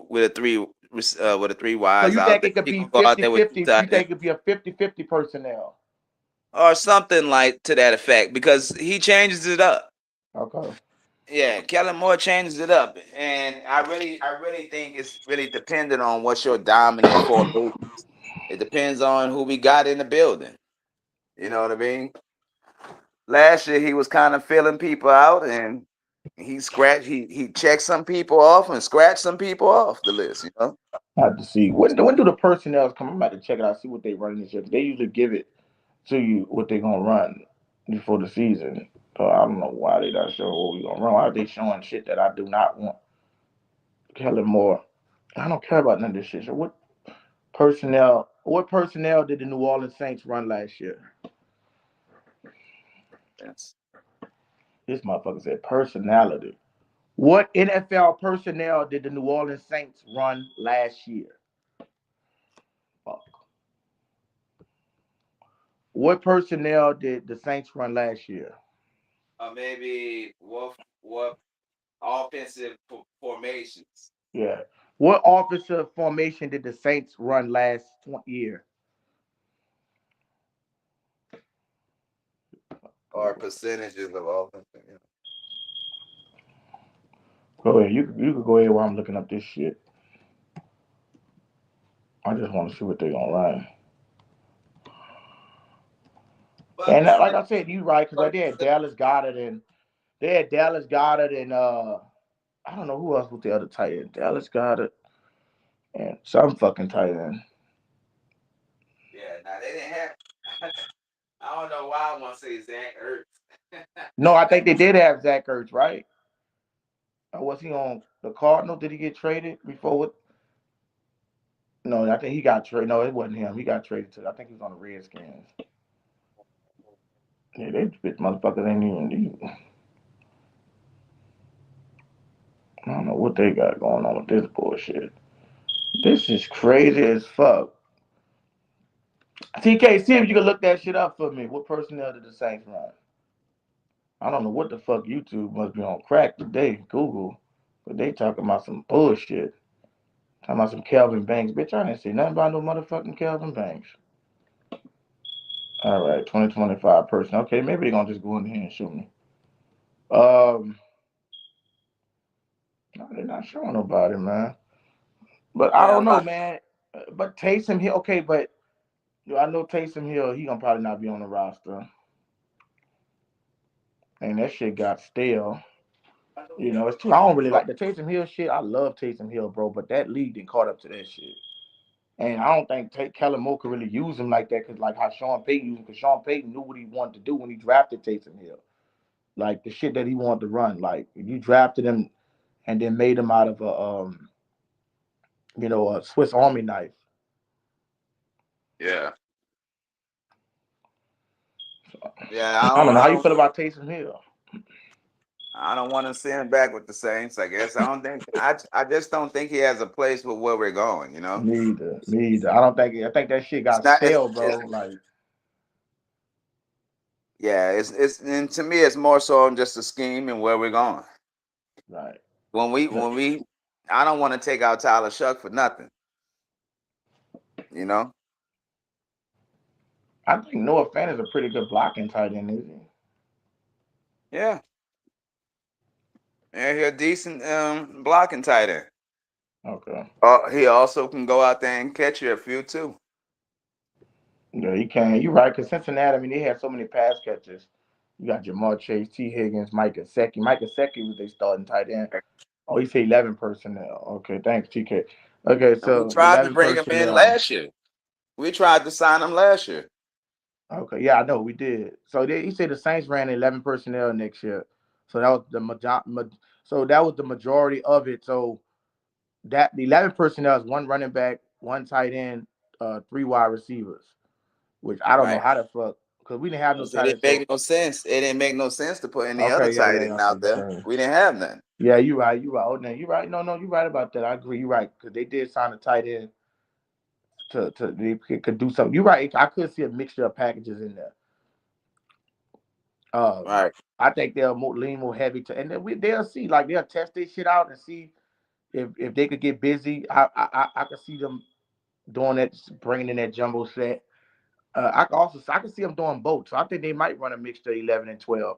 A: so
B: wides
A: you
B: out
A: think
B: there.
A: it could
B: He
A: be
B: gonna go out there with two
A: 50-50? You
B: tight ends
A: think it could be a 50-50 personnel?
B: or something like to that effect because he changes it up.
A: Okay.
B: Yeah, Kellen Moore changes it up, and I really think it's really dependent on what's your dominant formation. It depends on who we got in the building. You know what I mean? Last year he was kind of filling people out, and he checked some people off and scratched some people off the list.
A: I have to see when do the personnel come. I'm about to check it out, see what they run this year. They usually give it to you what they're gonna run before the season. So I don't know why they not showing what we gonna run. Why are they showing shit that I do not want? Kellen Moore. I don't care about none of this shit. So what personnel did the New Orleans Saints run last year?
B: Yes.
A: This motherfucker said personality. What NFL personnel did the New Orleans Saints run last year? Fuck. What personnel did the Saints run last year?
B: Maybe what offensive formations
A: Yeah. What offensive formation did the Saints run last year?
B: or percentages of offense.
A: Go ahead. You can go ahead while I'm looking up this shit. I just want to see what they're gonna run.
B: But
A: And
B: man,
A: like I said, you right because they had Dallas Goddard and I don't know who else was the other tight end. Dallas Goddard and some fucking tight end.
B: yeah, now they didn't have. I don't know why I want to say Zach Ertz.
A: No, I think they did have Zach Ertz, right? Or was he on the Cardinals? Did he get traded before? What? No, I think he got traded. No, it wasn't him. He got traded to. I think he was on the Redskins. Yeah, they bitch motherfuckers ain't even. I don't know what they got going on with this bullshit. This is crazy as fuck. TK, see if you can look that shit up for me. What personnel did the Saints run? I don't know what the fuck YouTube must be on crack today, Google. But they talking about some bullshit. Talking about some Kelvin Banks. Bitch, I didn't see nothing about no motherfucking Kelvin Banks. All right, 2025 person. Okay, maybe they're gonna just go in here and shoot me. Um, no, they're not showing nobody, man. But I
B: Yeah,
A: don't know, man. But Taysom Hill, okay, but I know Taysom Hill, he gonna probably not be on the roster. And that shit got stale. You know, it's too. I don't really like the Taysom Hill shit. I love Taysom Hill, bro, but that league didn't caught up to that shit. And I don't think Kellen Moore could really use him like that because, like how Sean Payton used him, because Sean Payton knew what he wanted to do when he drafted Taysom Hill. Like the shit that he wanted to run. Like if you drafted him and then made him out of a Swiss Army knife.
B: Yeah. Yeah,
A: I don't know how you feel about Taysom Hill.
B: I don't want to see him back with the Saints. I guess I don't think I just don't think he has a place with where we're going. You know,
A: Me either. I don't think. I think that shit
B: it's
A: got
B: not.
A: stale, bro. Like,
B: Yeah, it's and to me, it's more so on just the scheme and where we're going.
A: right.
B: When we, I don't want to take out Tyler Shuck for nothing. You know.
A: I think Noah Fant is a pretty good blocking tight end, isn't he?
B: Yeah, and he's a decent blocking tight end.
A: Okay.
B: He also can go out there and catch you a few too.
A: Yeah, he can. You're right. Because Cincinnati, I mean, they had so many pass catchers. You got Jamar Chase, T. Higgins, Mike Gesicki. Mike Gesicki was they starting tight end. Oh, he said 11 personnel. Okay, thanks, TK. Okay,
B: And we
A: so
B: tried to
A: 11
B: bring him in
A: personnel.
B: last year. We tried to sign him last year.
A: Okay, yeah, I know we did. So he said the Saints ran 11 personnel next year. So that was the majority of it. So that the 11 personnel is one running back, one tight end, three wide receivers. Which I don't know
B: Right.
A: how the fuck because we didn't have no
B: Because it
A: tight end.
B: didn't
A: So
B: make no sense. It didn't make no sense to put any other
A: okay, yeah,
B: tight
A: yeah,
B: end
A: yeah,
B: out there.
A: okay.
B: We didn't have none.
A: Yeah, you right. You right. Oh, no, you right. No, you right about that. I agree. You right because they did sign a tight end to they could do something. You right. I could see a mixture of packages in there. Um,
B: Right.
A: I think they'll lean more heavy to, and then they'll see like they'll test this shit out and see if they could get busy. I could see them doing that, bringing in that jumbo set. I can see them doing both. So I think they might run a mixture 11 and 12.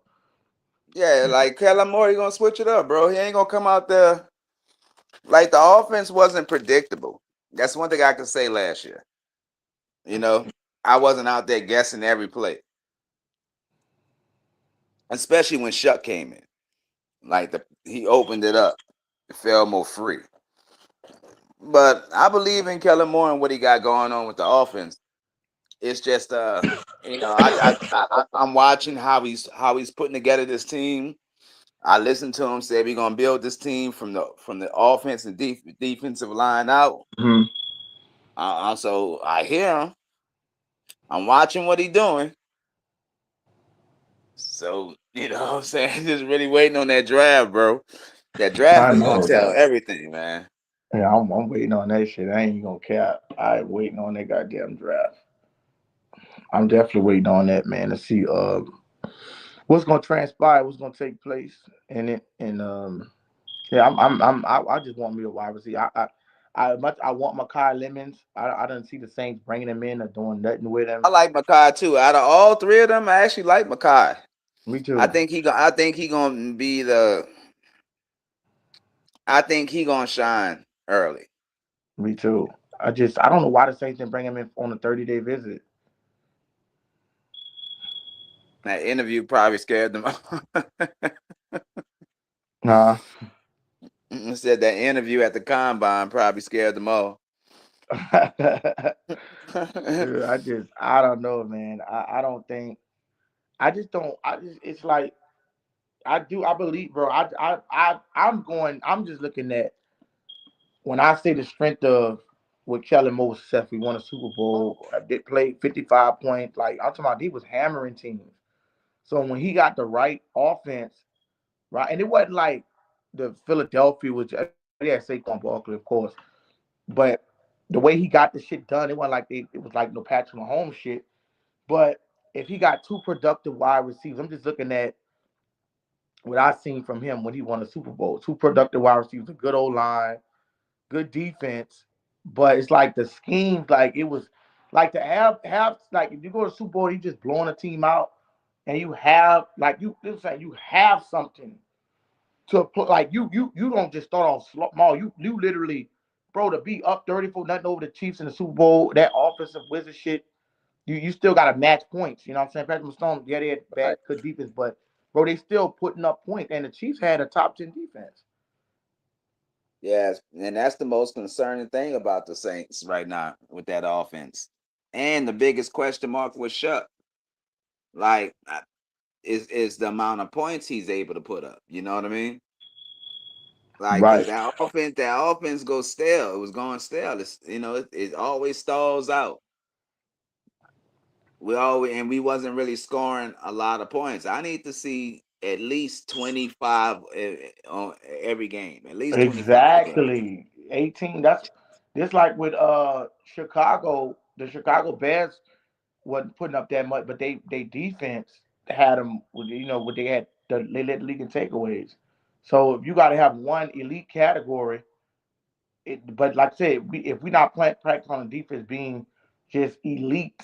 B: Yeah, like Kellen Moore, he gonna switch it up, bro. He ain't gonna come out there like the offense wasn't predictable. That's one thing I could say last year. You know, I wasn't out there guessing every play, especially when Shuck came in. Like he opened it up, it felt more free. But I believe in Kellen Moore and what he got going on with the offense. It's just I'm watching how he's putting together this team. I listened to him say we're gonna build this team from the offense and defensive line out.
A: Mhm.
B: So I hear him. I'm watching what he's doing. So what I'm saying, just really waiting on that draft, bro. That draft
A: I
B: is gonna
A: know
B: tell
A: that.
B: everything, man.
A: Yeah, I'm waiting on that shit. I ain't gonna cap. I waiting on that goddamn draft. I'm definitely waiting on that, man, to see what's gonna transpire, what's gonna take place in it, and yeah, I just want me a wide receiver. I want Makai Lemons. I don't see the Saints bringing him in or doing nothing with
B: I
A: him.
B: like Makai too. Out of all three of them, I actually like Makai.
A: Me
B: I
A: too.
B: think he gonna be the. I think he gonna shine early.
A: Me too. I don't know why the Saints didn't bring him in on a 30-day visit.
B: That interview probably scared them.
A: Nah.
B: Said that interview at the combine probably scared them all.
A: Dude, I don't know, man. I don't think I just don't I just it's like I believe, bro. I'm just looking at when I say the strength of what Kellen Moore said, we won a Super Bowl, did play 55 points. Like I'm talking about, he was hammering teams. So when he got the right offense, right, and it wasn't like the Philadelphia was, yeah, Saquon Barkley, of course, but the way he got the shit done, it wasn't like it was like no Patrick Mahomes shit. But if he got two productive wide receivers, I'm just looking at what I seen from him when he won the Super Bowl. Two productive wide receivers, a good old line, good defense, but it's like the schemes, like it was like to have like if you go to Super Bowl, you just blowing a team out, and you have like you have something to put like you don't just start off small. You literally, bro, to be up 34 nothing over the Chiefs in the Super Bowl, that offensive wizard shit. You still got to match points. You know what I'm saying? Patrick Mahomes, yeah, they had bad
B: Right.
A: good defense, but bro, they still putting up points, and the Chiefs had a top 10 defense.
B: Yes, and that's the most concerning thing about the Saints right now with that offense. And the biggest question mark was Shuck. Like, is the amount of points he's able to put up. You know what I mean? Like, cause
A: Right.
B: that offense goes stale. It was going stale. It always stalls out. We wasn't really scoring a lot of points. I need to see at least 25 on every game. At least 25 a game.
A: Exactly. 18. That's just like with Chicago. The Chicago Bears wasn't putting up that much, but they defense had them. What they had, they led the league in takeaways. So if you got to have one elite category, but like I said, if we not practice on the defense being just elite,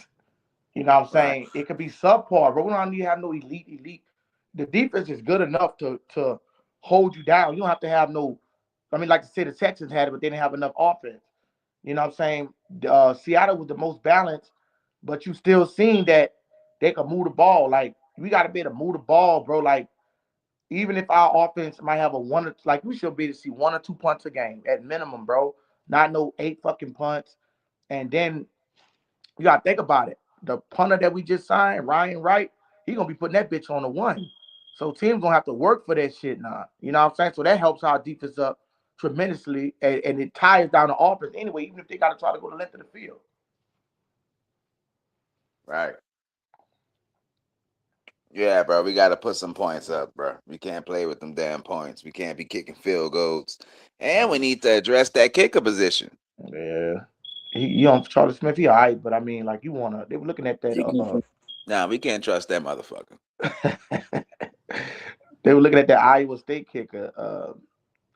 A: you know what I'm
B: Right.
A: saying? It could be subpar, but we don't need to have no elite. The defense is good enough to hold you down. You don't have to have no. I mean, like I said, the Texans had it, but they didn't have enough offense. You know what I'm saying? Seattle was the most balanced, but you still seen that they could move the ball. Like we got to be able to move the ball, bro. Like even if our offense might have a one, like we should be able to see 1 or 2 punts a game at minimum, bro. Not no 8 fucking punts. And then you gotta think about it. The punter that we just signed, Ryan Wright, he gonna be putting that bitch on the one. So teams gonna have to work for that shit now. You know what I'm saying? So that helps our defense up tremendously, and it ties down the offense anyway, even if they gotta try to go the length of the field.
B: Right. Yeah, bro. We got to put some points up, bro. We can't play with them damn points. We can't be kicking field goals, and we need to address that kicker position.
A: Yeah. You know, Charlie Smith, he all right, but I mean, like you wanna they were looking at that
B: Nah, we can't trust that motherfucker.
A: they were looking at that Iowa State kicker.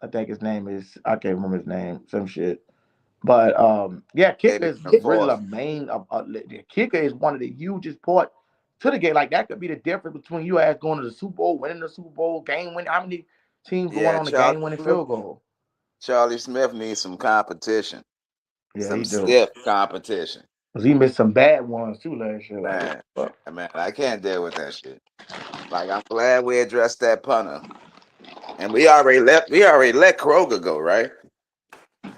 A: I think his name is I can't remember his name, some shit. But yeah,
B: They
A: kicker
B: be
A: is
B: in the
A: really the
B: fourth.
A: main. The kicker is one of the hugest part to the game. Like that could be the difference between you as going to the Super Bowl, winning the Super Bowl, game winning. How many teams going
B: Yeah,
A: on the game winning field goal?
B: Charlie Smith needs some competition,
A: Yeah,
B: some
A: he do.
B: stiff competition.
A: Cause he missed some bad ones too last year. Like,
B: Man,
A: fuck.
B: man, I can't deal with that shit. Like, I'm glad we addressed that punter, and we already let Kroger go, right?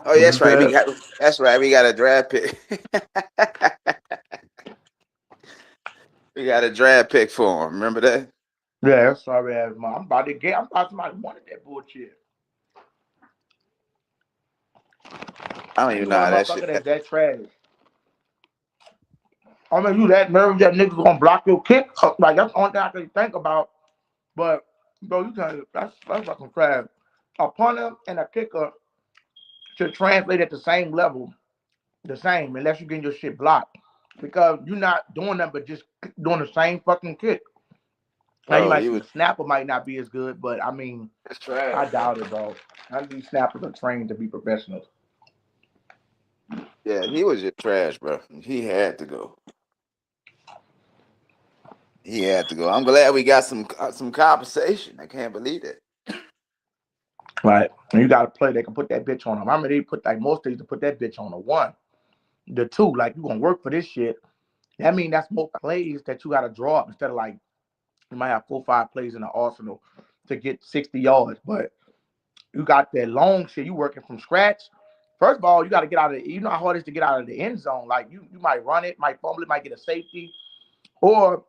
B: Oh,
A: What
B: yeah,
A: you said?
B: that's right. We got a draft pick. We got a draft pick for him. Remember that?
A: Yeah, sorry ass man. I'm about to get. I'm about somebody wanted that bullshit.
B: I don't
A: I
B: even
A: ain't
B: know
A: want
B: how
A: a
B: that
A: motherfucker
B: shit.
A: that's that trash. I mean, you that nerve that nigga gonna block your kick. Like that's the only thing I can think about. But bro, you can't. That's fucking trash. A punter and a kicker should translate at the same level, the same, unless you get your shit blocked. Because you're not doing that, but just doing the same fucking kick. Now you
B: Bro,
A: might
B: he
A: see
B: was
A: the snapper might not be as good, but I mean,
B: it's
A: I
B: trash, bro.
A: doubt it, bro. None of these snappers are trained to be professionals.
B: Yeah, he was just trash, bro. He had to go. He had to go. I'm glad we got some compensation. I can't believe it.
A: Right. And you got to play. They can put that bitch on them. I mean, they put like most days to put that bitch on a one, the two. Like you gonna work for this shit. That mean that's more plays that you got to draw up instead of like you might have 4 or 5 plays in the arsenal to get 60 yards, but you got that long shit. You working from scratch. First of all, you got to get out of the. You know how hard it is to get out of the end zone. Like you might run it, might fumble it, might get a safety, or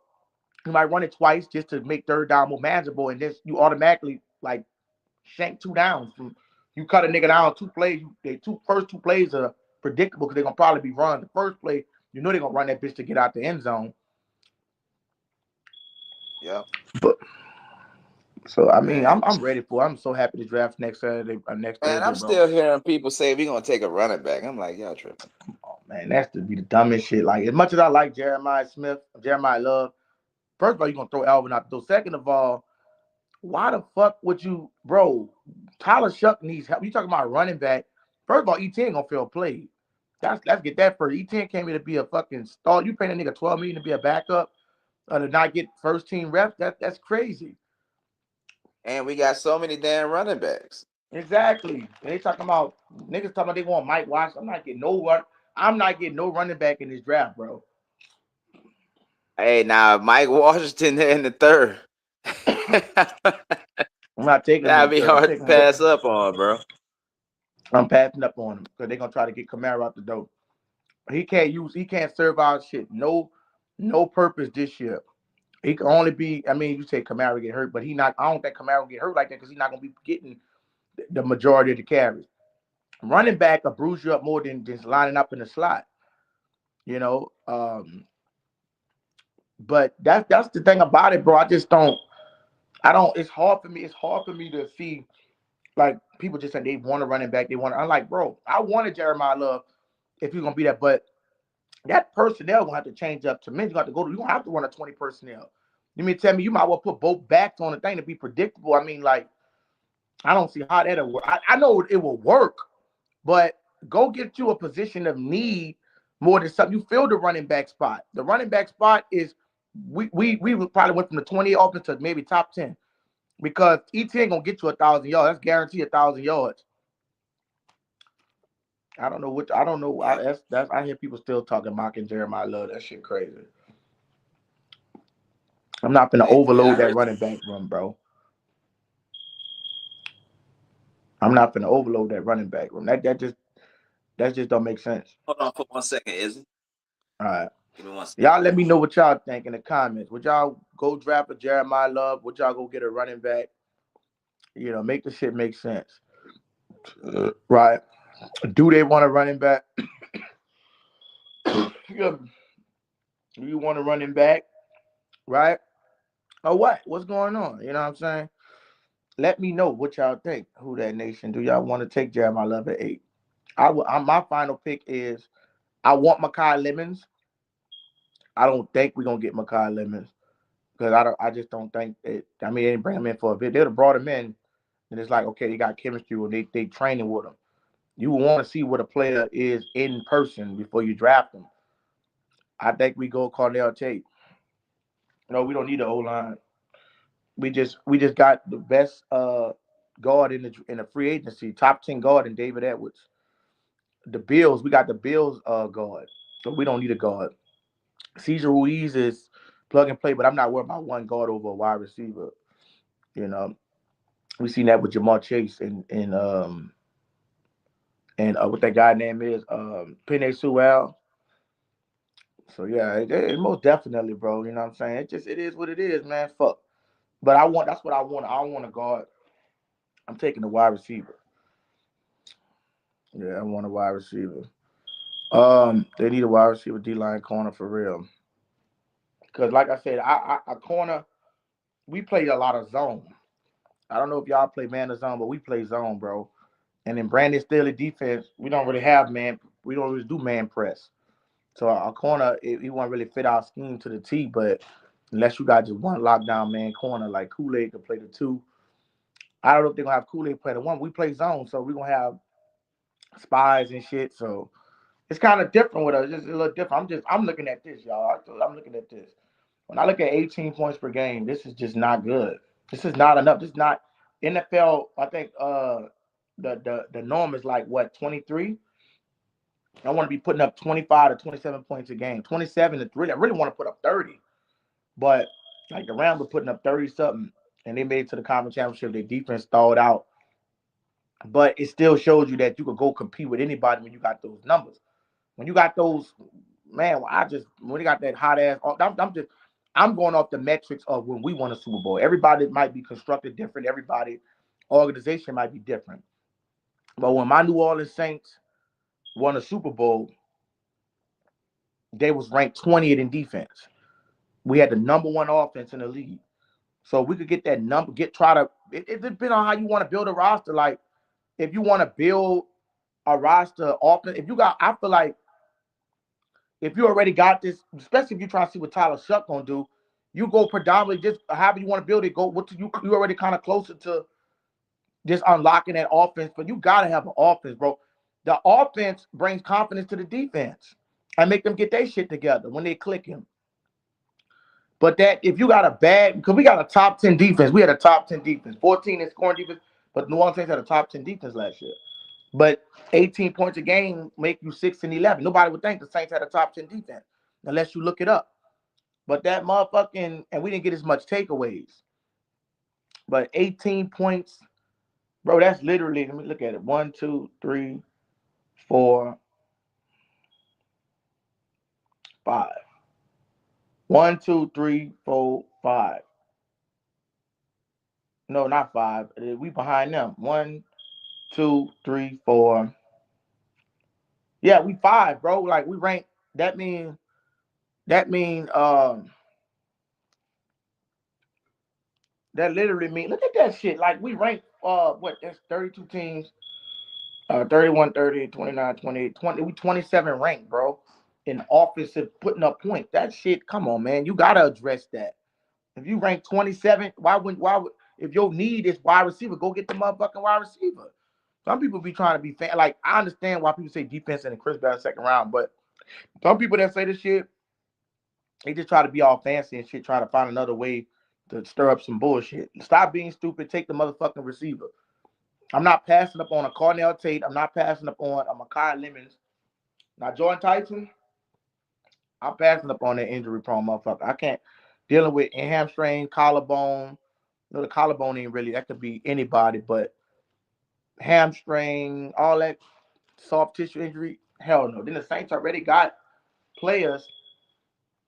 A: you might run it twice just to make third down more manageable, and then you automatically like shank 2 downs. From you cut a nigga down 2 plays. They first 2 plays are predictable because they're gonna probably be run. The first play, you know they're gonna run that bitch to get out the end zone.
B: Yep,
A: But so I mean,
B: man.
A: I'm ready for. It. I'm so happy to draft next Saturday, next
B: Man,
A: Thursday,
B: I'm
A: bro.
B: still hearing people say we're gonna take a running back. I'm like, y'all tripping.
A: Oh man, that's to be the dumbest shit. Like as much as I like Jeremiah Smith, Jeremiah Love. First of all, you're gonna throw Alvin out the door. Second of all, why the fuck would you, bro? Tyler Shuck needs help. You talking about running back? First of all, ETN gonna feel played. Let's get that first. ETN came here to be a fucking star. You paying a nigga 12 million to be a backup, to not get first team reps. That's crazy.
B: And we got so many damn running backs.
A: Exactly. And they talking about niggas talking about they want Mike Watts. I'm not getting no run. I'm not getting no running back in this draft, bro.
B: Hey, now Mike Washington there in the third.
A: I'm not taking him to
B: That'd be
A: Detroit. I'm
B: hard to
A: taking him.
B: pass up on, bro.
A: I'm passing up on him because they're gonna try to get Kamara out the door. He can't serve our shit. No purpose this year. He can only be. I mean, you say Kamara get hurt, but he not. I don't think Kamara will get hurt like that because he's not gonna be getting the majority of the carries. Running back will bruise you up more than just lining up in the slot. You know. But that's the thing about it, bro. I just don't. I don't. It's hard for me. It's hard for me to see like people just say they want a running back. They want. I'm like, bro. I wanted Jeremiah Love if he's gonna be that, but that personnel gonna have to change up to men. You got to go to. You don't have to run a 20 personnel. You mean tell me you might well put both backs on the thing to be predictable? I mean, like I don't see how that'll work. I know it will work, but go get you a position of need more than something. You fill the running back spot. The running back spot is we probably went from the 20 offense to maybe top 10 because ETN gonna get you 1,000 yards. That's guaranteed 1,000 yards. I don't know what I don't know.
B: Yep.
A: That's I hear people still talking mocking Jeremiah Love. That shit crazy. I'm not gonna
B: Yeah,
A: overload
B: I
A: that
B: heard.
A: running back room, bro. I'm not gonna overload that running back room. That just don't make sense.
B: Hold on for 1 second, Izzy.
A: All right.
B: Give me 1 second.
A: Y'all let me know what y'all think in the comments. Would y'all go draft a Jeremiah Love? Would y'all go get a running back? Make the shit make sense. Right. Do they want a running back? Do you want a running back? Right? Or what? What's going on? You know what I'm saying? Let me know what y'all think. Who that nation? Do y'all want to take Jeremiah Love at 8? My final pick is I want Makai Lemons. I don't think we're gonna get Makai Lemons because I just don't think it. I mean, they didn't bring him in for a bit. They'd have brought him in, and it's like okay, they got chemistry when they training with him. You want to see what a player is in person before you draft him. I think we go Cornell Tate. No, we don't need an O line. We just got the best guard in the free agency, top 10 guard in David Edwards. The Bills, we got the Bills guard, so we don't need a guard. Cesar Ruiz is plug and play, but I'm not worried about one guard over a wide receiver. You know, we seen that with Jamar Chase and what that guy name is Penei Sewell. So yeah, it most definitely, bro. You know what I'm saying? It is what it is, man. Fuck. But that's what I want. I want a guard. I'm taking the wide receiver. Yeah, I want a wide receiver. They need a wide receiver, D line corner for real. Because like I said, a corner. We play a lot of zone. I don't know if y'all play man or zone, but we play zone, bro. And in Brandon Staley defense, we don't really have man. We don't really do man press. So our corner, he won't really fit our scheme to the T. But unless you got just one lockdown man corner, like Kool-Aid could play the two. I don't know if they're gonna have Kool-Aid play the one. We play zone, so we're gonna have spies and shit. So it's kind of different with us. Just a little different. I'm looking at this, y'all. I'm looking at this. When I look at 18 points per game, this is just not good. This is not enough. This is not NFL. I think the norm is like what 23. I want to be putting up 25 to 27 points a game. 27 to 3. I really want to put up 30. But like the Rams were putting up 30 something and they made it to the conference championship. Their defense stalled out. But it still shows you that you could go compete with anybody when you got those numbers. When you got those, man, when you got that hot ass, I'm going off the metrics of when we won a Super Bowl. Everybody might be constructed different. Everybody organization might be different. But when my New Orleans Saints won a Super Bowl, they was ranked 20th in defense. We had the number one offense in the league. So we could get that number, it depends on how you want to build a roster. Like if you want to build a roster offense, I feel like if you already got this, especially if you're trying to see what Tyler Shuck gonna do, you go predominantly just however you want to build it. Go what you already kind of closer to just unlocking that offense, but you gotta have an offense, bro. The offense brings confidence to the defense and make them get their shit together when they click him. But that if you got because we got a top 10 defense, we had a top 10 defense, 14 in scoring defense, but New Orleans Saints had a top 10 defense last year. But 18 points a game make you 6-11. Nobody would think the Saints had a top 10 defense unless you look it up. But that motherfucking, and we didn't get as much takeaways. But 18 points, bro, that's literally, let me look at it. 1, 2, 3, 4, 5. 1, 2, 3, 4, 5. No, not 5. We behind them. 1, 2, 3, 4. Yeah, we 5, bro. Like we rank. That mean that mean that literally mean look at that shit. Like we rank what that's 32 teams. 31, 30, 29, 28, 20. We 27 ranked, bro. In offensive putting up points. That shit, come on, man. You gotta address that. If you rank 27, why would if your need is wide receiver, go get the motherfucking wide receiver. Some people be trying to be fan. Like I understand why people say defense and Chris Bell second round, but some people that say this shit, they just try to be all fancy and shit, try to find another way to stir up some bullshit. Stop being stupid. Take the motherfucking receiver. I'm not passing up on a Cornell Tate. I'm not passing up on a Makai Lemons. Now Jordan Tyson, I'm passing up on that injury prone motherfucker. I can't dealing with a hamstring, collarbone. No, the collarbone ain't really that could be anybody, but hamstring, all that soft tissue injury, hell no. Then the Saints already got players.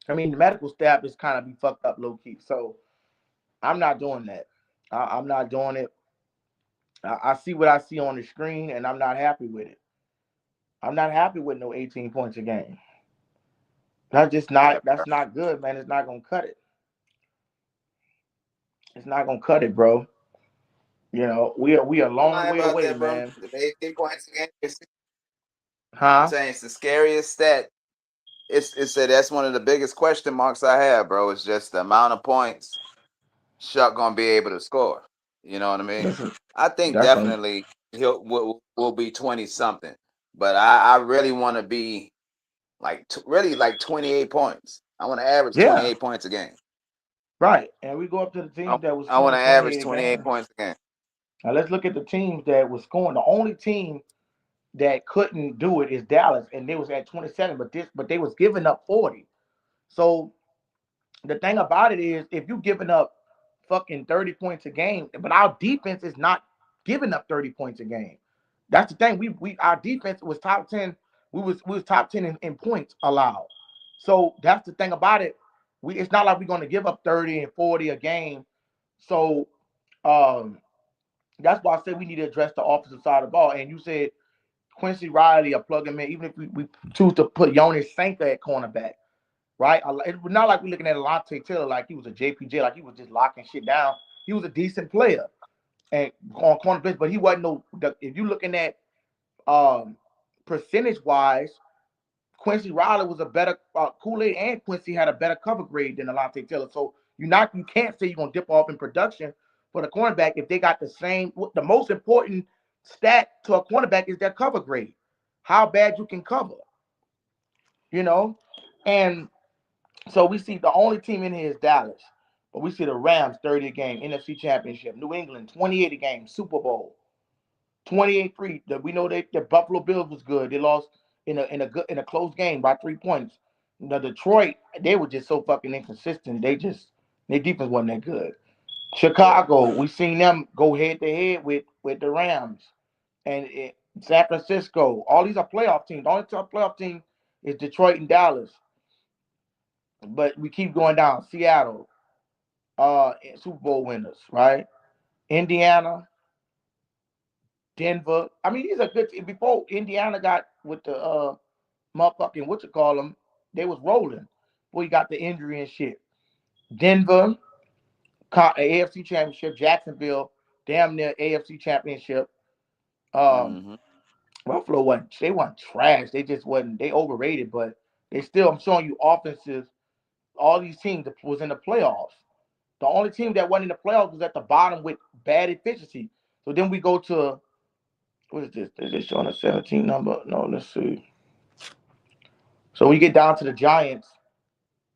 A: I mean, the medical staff is kind of be fucked up low key. So I'm not doing that. I'm not doing it. I see what I see on the screen, and I'm not happy with it. I'm not happy with no 18 points a game. That's just
B: Yeah,
A: not. That's not good, man. It's not gonna cut it. It's not gonna cut it, bro. We are a
B: I'm
A: long
B: lying
A: way
B: about
A: away,
B: that, bro.
A: man.
B: The 18 points again. I'm
A: Huh?
B: saying it's the scariest stat. It's said that's one of the biggest question marks I have, bro. It's just the amount of points Chuck gonna be able to score. You know what I mean?
A: Listen,
B: I think
A: that's gonna.
B: definitely will be 20 something, but I really want to be like really like 28 points. I want to average
A: Yeah,
B: 28 points a game.
A: right. And we go up to the
B: I,
A: teams that was
B: I want
A: scoring
B: to average
A: 28 a
B: 28
A: game.
B: points a game.
A: Now let's look at the teams that was scoring. The only team that couldn't do it is Dallas, and they was at 27, but they was giving up 40. So the thing about it is, if you giving up fucking 30 points a game, but our defense is not giving up 30 points a game. That's the thing. We our defense was top 10. We was top 10 in points allowed. So that's the thing about it. It's not like we're gonna give up 30 and 40 a game. So um that's why I said we need to address the offensive side of the ball. And you said Quincy Riley a plug him in, even if we choose to put Jonas Sanka at cornerback, right? It's not like we're looking at Alontae Taylor like he was a JPJ, like he was just locking shit down. He was a decent player and on cornerback, but he wasn't no. If you're looking at um, percentage wise, Quincy Riley was a better Kool-Aid, and Quincy had a better cover grade than Alontae Taylor. So you can't say you're gonna dip off in production for the cornerback if they got the same. The most important stat to a cornerback is their cover grade, how bad you can cover. You know, and so we see the only team in here is Dallas, but we see the Rams 30 a game, NFC Championship, New England 28 a game, Super Bowl 28-3. We know the Buffalo Bills was good. They lost in a close game by 3 points. The Detroit, they were just so fucking inconsistent. Their defense wasn't that good.
B: Yeah.
A: Chicago, we seen them go head to head with the Rams, and San Francisco. All these are playoff teams. The only top playoff team is Detroit and Dallas. But we keep going down. Seattle, Super Bowl winners, right? Indiana, Denver. I mean, these are good teams. Before Indiana got with the motherfucking what you call them, they was rolling. Before you got the injury and shit. Denver, AFC Championship. Jacksonville, damn near AFC Championship. Um,
B: Mm-hmm.
A: Buffalo wasn't. They weren't trash. They just wasn't. They overrated, but they still. I'm showing you offensive. All these teams that was in the playoffs. The only team that wasn't in the playoffs was at the bottom with bad efficiency. So then we go to what is this? Is this showing a 17 number? No, let's see. So we get down to the Giants.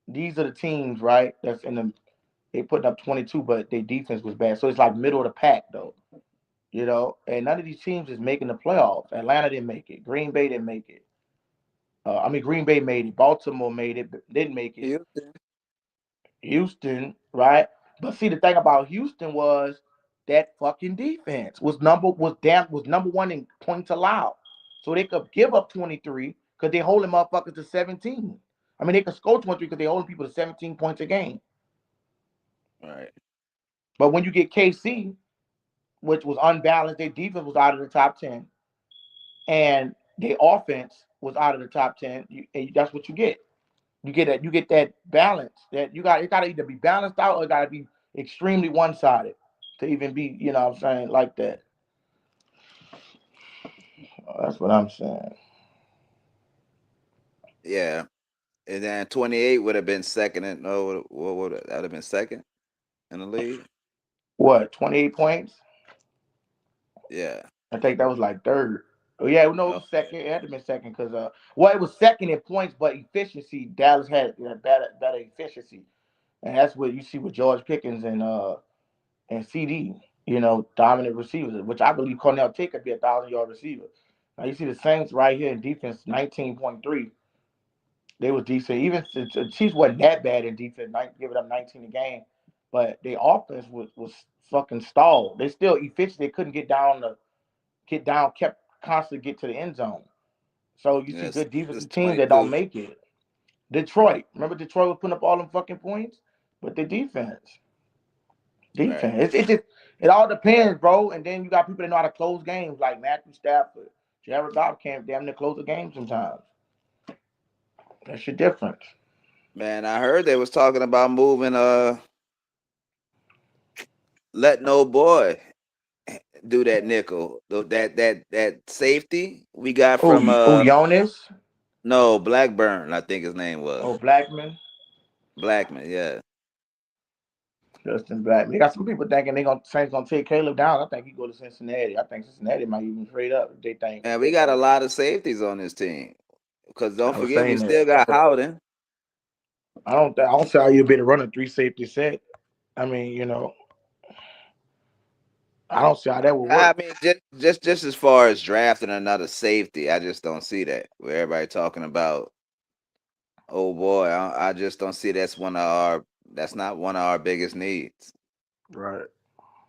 A: These are the teams, right? That's in the they putting up 22, but their defense was bad. So it's like middle of the pack though. And none of these teams is making the playoffs. Atlanta didn't make it. Green Bay didn't make it. Green Bay made it. Baltimore made it, but didn't make it.
B: Houston.
A: Houston, right? But see, the thing about Houston was that fucking defense was number one in points allowed. So they could give up 23 because they holding motherfuckers to 17. I mean, they could score 23 because they holding people to 17 points a game.
B: Right.
A: But when you get KC, which was unbalanced, their defense was out of the top 10, and their offense was out of the top 10. That's what you get. You get that balance. That it got to either be balanced out or it got to be extremely one sided to even be, what I'm saying, like that. That's what I'm saying.
B: Yeah. And then 28 would have been second and no, what would that would have been second in the league?
A: What, 28 points?
B: Yeah.
A: I think that was like third. Oh yeah, no, it
B: Oh,
A: was second. It had to be second because well, it was second in points, but efficiency. Dallas had better efficiency, and that's what you see with George Pickens and CD. Dominant receivers, which I believe Cornell Tate could be 1,000-yard receiver. Now you see the Saints right here in defense, 19.3. They was decent. Even the Chiefs wasn't that bad in defense, giving up 19 a game, but their offense was fucking stalled. They still efficient. They couldn't kept constantly get to the end zone. So you see
B: yes.
A: good
B: This
A: defensive teams that don't
B: 22.
A: make it. Detroit, remember Detroit was putting up all them fucking points, but the
B: Right.
A: defense. It all depends, bro. And then you got people that know how to close games like Matthew Stafford, Jared Goff can't damn near close a game sometimes. That's your difference.
B: Man, I heard they was talking about moving let no boy do that nickel. That safety we got from
A: Jonas.
B: no, Blackburn, I think his name was.
A: Blackman.
B: Blackman, yeah.
A: Justin Blackman. They got some people thinking Saints gonna take Caleb down. I think he go to Cincinnati. I think Cincinnati might even trade up if they think
B: And we
A: they
B: got a
A: think.
B: lot of safeties on this team. Because don't
A: I was
B: forget we
A: saying that.
B: still got Howden.
A: I don't see how you be to run a three safety set. I mean, I don't see how that would
B: I
A: work.
B: mean, just as far as drafting another safety, I just don't see that. Where everybody talking about, oh boy, I just don't see that's not one of our biggest needs.
A: Right.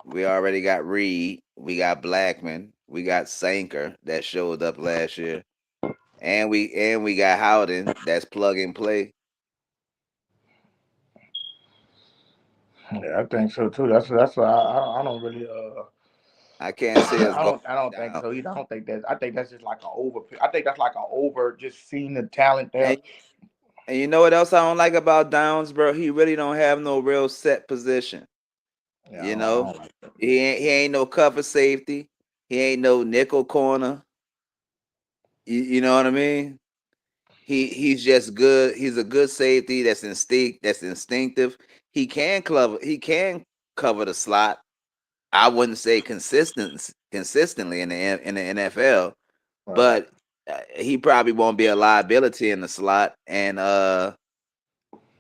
B: We already got Reed, we got Blackman, we got Sanker that showed up last year, and we got Howden that's plug and play.
A: Yeah, I think so too. That's why I don't really
B: I can't see us going
A: I don't think
B: down.
A: so either. I think that's just like an over. I think that's like an over just seeing the talent there.
B: And and you know what else I don't like about Downs, bro? He really don't have no real set position.
A: Yeah,
B: You
A: I
B: know,
A: don't like that.
B: he ain't no cover safety. He ain't no nickel corner. You know what I mean? He's just good. He's a good safety that's instinctive. He can cover the slot. I wouldn't say consistently in the NFL,
A: Right.
B: but he probably won't be a liability in the slot. And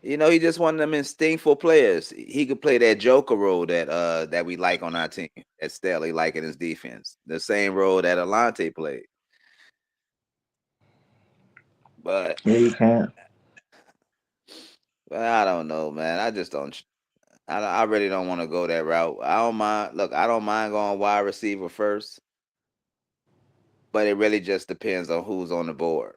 B: he just one of them instinctful players. He could play that joker role that we like on our team. That Staley like in his defense. The same role that Alante played. But
A: Yeah, you can.
B: I don't know, man. I just don't. I really don't want to go that route. I don't mind. Look, I don't mind going wide receiver first, but it really just depends on who's on the board.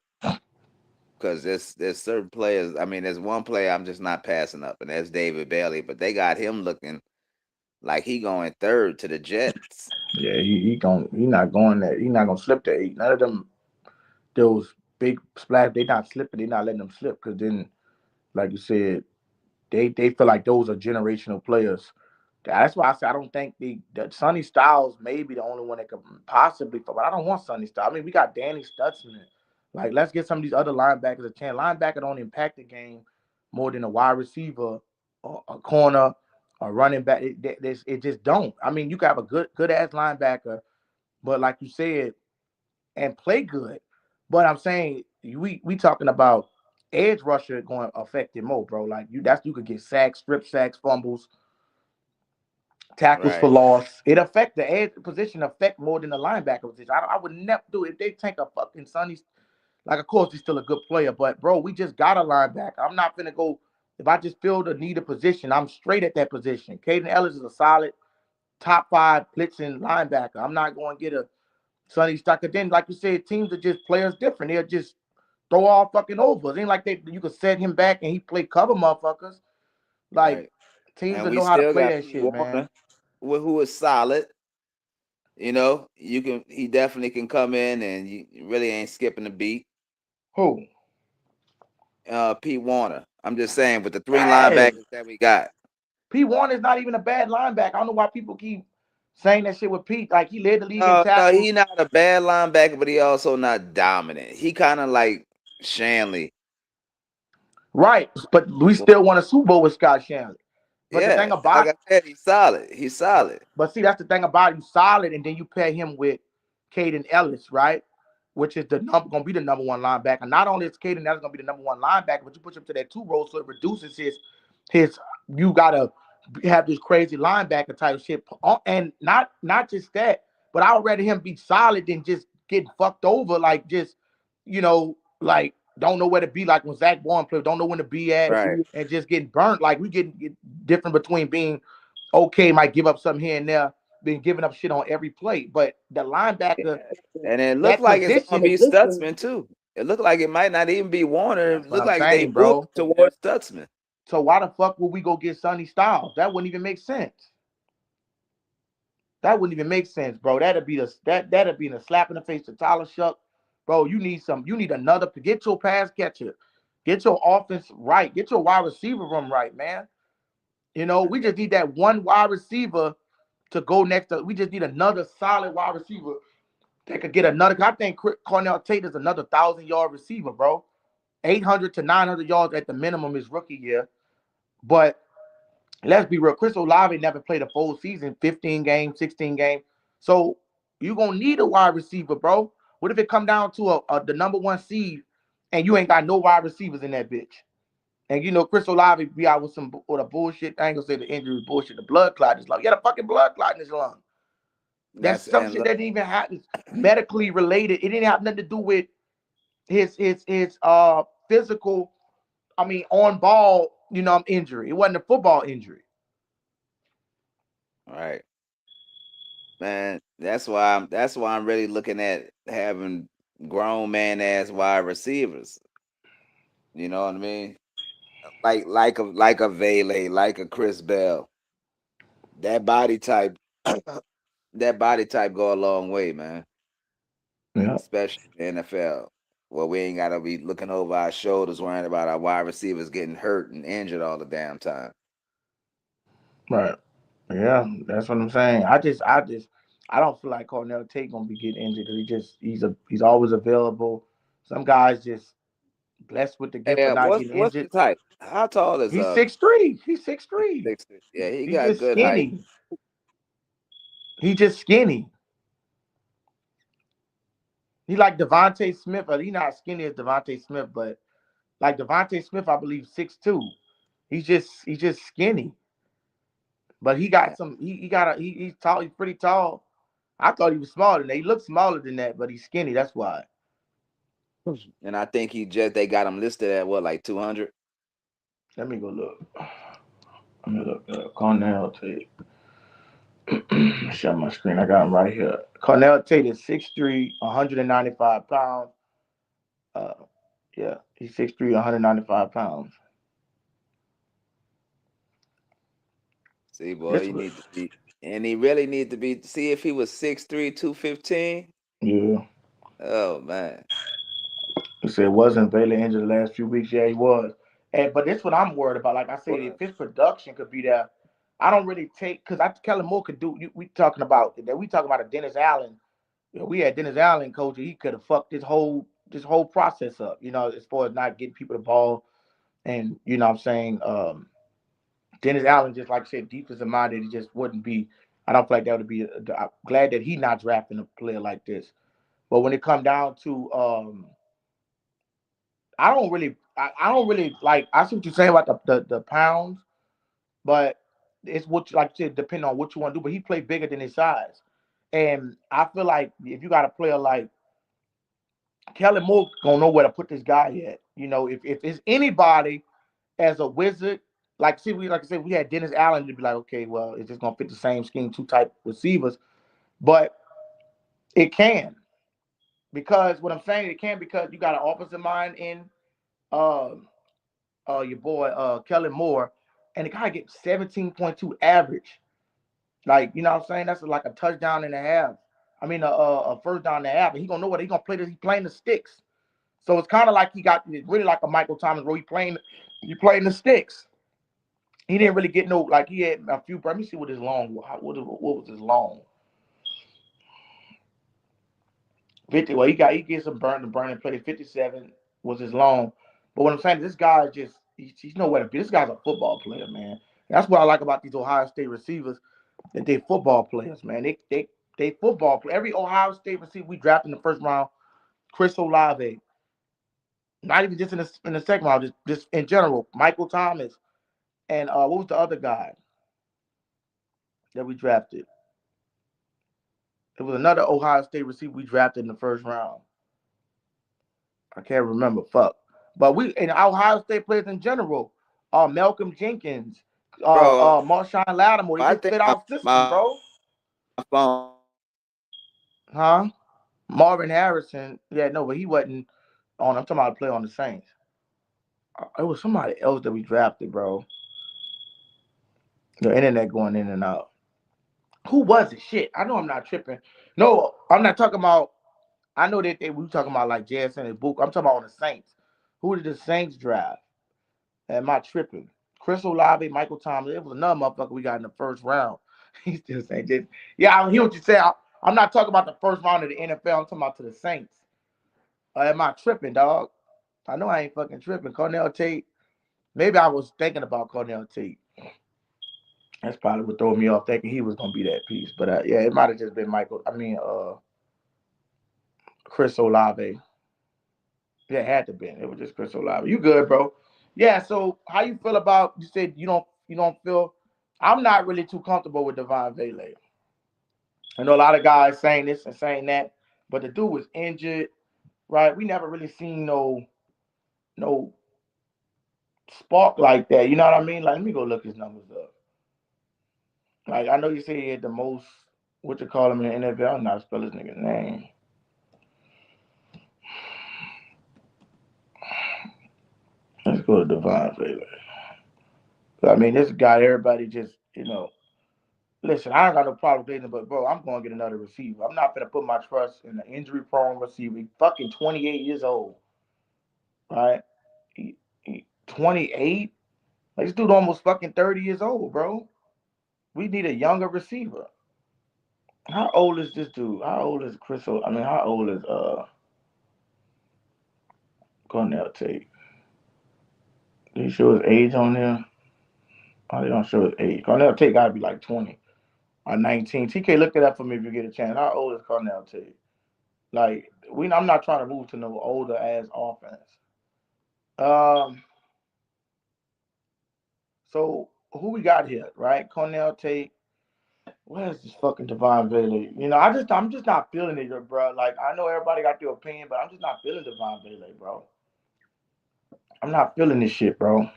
B: Because there's certain players. I mean, there's one player I'm just not passing up, and that's David Bailey. But they got him looking like he going third to the Jets.
A: Yeah, he not going there. He not gonna slip to 8. None of them those big splash. They not slipping. They not letting them slip because then, like you said, they feel like those are generational players. That's why I say I don't think that Sonny Styles may be the only one that could possibly. But I don't want Sonny Styles. I mean, we got Danny Stutzman. Like, let's get some of these other linebackers a chance. Linebacker don't impact the game more than a wide receiver, or a corner, a running back. It just don't. I mean, you can have a good ass linebacker, but like you said, and play good. But I'm saying we talking about edge rusher going to affect it more, bro. Like you could get sacks, strip sacks, fumbles, tackles for
B: Right.
A: loss. It affect the edge position affect more than the linebacker position. I would never do it if they take a fucking Sonny. Like, of course, he's still a good player, but bro, we just got a linebacker. I'm not gonna go if I just feel the need a position. I'm straight at that position. Caden Ellis is a solid. top 5 blitzing linebacker. I'm not going to get a Sonny Stocker. Then, like you said, teams are just players different. They'll just throw all fucking over. It ain't like you could set him back and he play cover motherfuckers. Like
B: Right.
A: teams
B: And
A: that
B: we
A: know how to
B: still
A: play
B: got
A: that
B: Pete
A: shit, man.
B: Warner, who is solid. You know, he definitely can come in and you really ain't skipping a beat.
A: Who?
B: Pete Warner. I'm just saying with the 3
A: Hey,
B: linebackers that we got.
A: P. Warner's not even a bad linebacker. I don't know why people keep saying that shit with Pete. Like he led the league in
B: No, he
A: tackles.
B: not a bad linebacker, but he also not dominant. He kind of like Shanley.
A: Right. But we
B: Well,
A: still won a Super Bowl with Scott Shanley. But the
B: yeah,
A: thing
B: like
A: about
B: I said, he's solid. He's solid.
A: but see, that's the thing about him, solid, and then you pair him with Caden Ellis, right? Which is gonna be the number one linebacker. Not only is Caden Ellis gonna be the number one linebacker, but you push him to that 2 role, so it reduces his. You gotta have this crazy linebacker type shit, and not just that, but I would rather him be solid than just getting fucked over, like just like don't know where to be, like when Zach Bourne played, don't know when to be at,
B: Right.
A: and just getting burnt. Like we get different between being okay, might give up something here and there, been giving up shit on every play. But the
B: Yeah.
A: linebacker,
B: And it looked
A: that
B: like it's gonna
A: position,
B: be Stutzman too. It looked like it might not even be Warner.
A: that's
B: It
A: what
B: looked
A: I'm
B: like they
A: saying,
B: moved
A: bro.
B: towards Stutzman.
A: So why the fuck would we go get Sonny Styles? That wouldn't even make sense. That wouldn't even make sense, bro. That'd be a slap in the face to Tyler Shuck. Bro, you need another, get your pass catcher. Get your offense right. Get your wide receiver room right, man. We just need that one wide receiver to go next to. We just need another solid wide receiver that could get another. I think Cornell Tate is another 1,000-yard receiver, bro. 800 to 900 yards at the minimum his rookie year. But let's be real, Chris Olave never played a full season, 15 games, 16 games. So you're gonna need a wide receiver, bro. What if it come down to the number one seed and you ain't got no wide receivers in that bitch? And Chris Olave be out with a bullshit. I ain't gonna say the injury was bullshit. The blood clot is like, yeah, the fucking blood clot in his lung. That's
B: That's
A: some
B: and
A: shit
B: look,
A: that didn't even happen medically related. It didn't have nothing to do with his physical. I mean, on ball, injury. It wasn't a football injury.
B: all right, man. That's why I'm really looking at having grown man ass wide receivers. You know what I mean? Like a Vele, like a Chris Bell. That body type, that body type go a long way, man.
A: Yeah.
B: Especially in the NFL, where we ain't gotta be looking over our shoulders, worrying about our wide receivers getting hurt and injured all the damn time.
A: Right. Yeah, that's what I'm saying. I don't feel like Cornell Tate gonna be getting injured. He's always available. Some guys just blessed with the gift of
B: Yeah,
A: not
B: what's
A: getting
B: what's
A: injured.
B: his height? How tall is
A: He's 6'3". He's 6'3".
B: 6'3"? Yeah, he
A: He's
B: got
A: just
B: good height.
A: skinny. He's just skinny. He like Devontae Smith, but he not skinny as Devontae Smith, but like Devontae Smith, I believe 6'2". He's just skinny. But he got
B: Yeah.
A: some he's tall, he's pretty tall. I thought he was smaller than that. He looks smaller than that, but he's skinny. That's why.
B: And I think they got him listed at what, like 200?
A: Let me go look. Let me look. Cornell Tate. Shut my screen. I got him right here. Cornell Tate is 6'3", 195 pounds. Uh, yeah, he's 6'3", 195 pounds.
B: See, boy,
A: This
B: you
A: was
B: need to be, and he really need to be. See if he was 6'3", 215.
A: yeah.
B: Oh man,
A: He said wasn't Baylor injured the last few weeks. Yeah, he was. And but that's what I'm worried about. Like I said, if
B: was
A: his production could be there, I don't really take because Kellen Moore could do. We talking about that. We talking about a Dennis Allen. We had Dennis Allen coach. He could have fucked this whole process up. As far as not getting people the ball, and what I'm saying. Dennis Allen, just like I said, defensive minded. He just wouldn't be. I don't feel like that would be. I'm glad that he not drafting a player like this. But when it come down to, I don't really like. I see what you're saying about the pounds, but it's what like you said, depending on what you want to do. But he played bigger than his size, and I feel like if you got a player like Kellen Moore, gonna know where to put this guy at. If it's anybody as a wizard. like like I said, we had Dennis Allen to be like, okay, well, it's just gonna fit the same scheme, two type receivers, but it can because what I'm saying it can because you got an offensive mind in uh your boy Kellen Moore, and the guy gets 17.2 average. Like, you know what I'm saying? That's like a touchdown and a half. I mean, a first down and a half. And he gonna know what he gonna play. He playing the sticks. So it's kind of like he got really like a Michael Thomas where he playing the sticks. He didn't really get no like he had a few. Let me see what his long. What was his long? 50. Well, he gets some burning plays. 57 was his long. But what I'm saying, this guy just he's nowhere to be. This guy's a football player, man. That's what I like about these Ohio State receivers. That they football players, man. They football play. Every Ohio State receiver we drafted in the first round, Chris Olave. Not even just in the second round, just in general. Michael Thomas and what was the other guy that we drafted? It was another Ohio State receiver we drafted in the first round. I can't remember. Fuck. But we in Ohio State players in general, Malcolm Jenkins,
B: Bro,
A: Marshawn Lattimore,
B: I
A: they just
B: think
A: fit our system,
B: my
A: bro.
B: phone.
A: Huh? Marvin Harrison. Yeah, no, but he wasn't on. I'm talking about a play on the Saints. It was somebody else that we drafted, bro. The internet going in and out. Who was it? Shit, I know I'm not tripping. No, I'm not talking about. I know that we were talking about like JSN and Book. I'm talking about on the Saints. Who did the Saints draft? Am I tripping? Chris Olave, Michael Thomas. It was another motherfucker we got in the first round. He's still saying this. Yeah, I hear what you say. I'm not talking about the first round of the NFL. I'm talking about to the Saints. Am I tripping, dog? I know I ain't fucking tripping. Cornell Tate. Maybe I was thinking about Cornell Tate. That's probably what threw me off, thinking he was gonna be that piece. But yeah, it might have just been Michael. I mean, Chris Olave. Yeah, it had to be. It was just Chris Olave. You good, bro? Yeah. So how you feel about? You said you don't feel. I'm not really too comfortable with Devon Vele. I know a lot of guys saying this and saying that, but the dude was injured, right? We never really seen no spark like that. You know what I mean? Like, let me go look his numbers up. Like, I know you say he had the most, what you call him in the NFL. I'm not spell his nigga's name. Let's go to Devon Vele. I mean, this guy, everybody just, listen, I don't got no problem with it, but bro, I'm going to get another receiver. I'm not going to put my trust in an injury prone receiver. He fucking 28 years old, right? 28? Like, this dude almost fucking 30 years old, bro. We need a younger receiver. How old is this dude? How old is I mean, how old is Cornell Tate? Did he show his age on there? Oh, they don't show his age. Cornell Tate got to be like 20 or 19. TK, look it up for me if you get a chance. How old is Cornell Tate? Like, I'm not trying to move to no older ass offense. Um, so who we got here, right? Cornell Tate. Where's this fucking Devon Vele? I'm just not feeling it, bro. Like, I know everybody got their opinion, but I'm just not feeling Devon Vele, bro. I'm not feeling this shit, bro.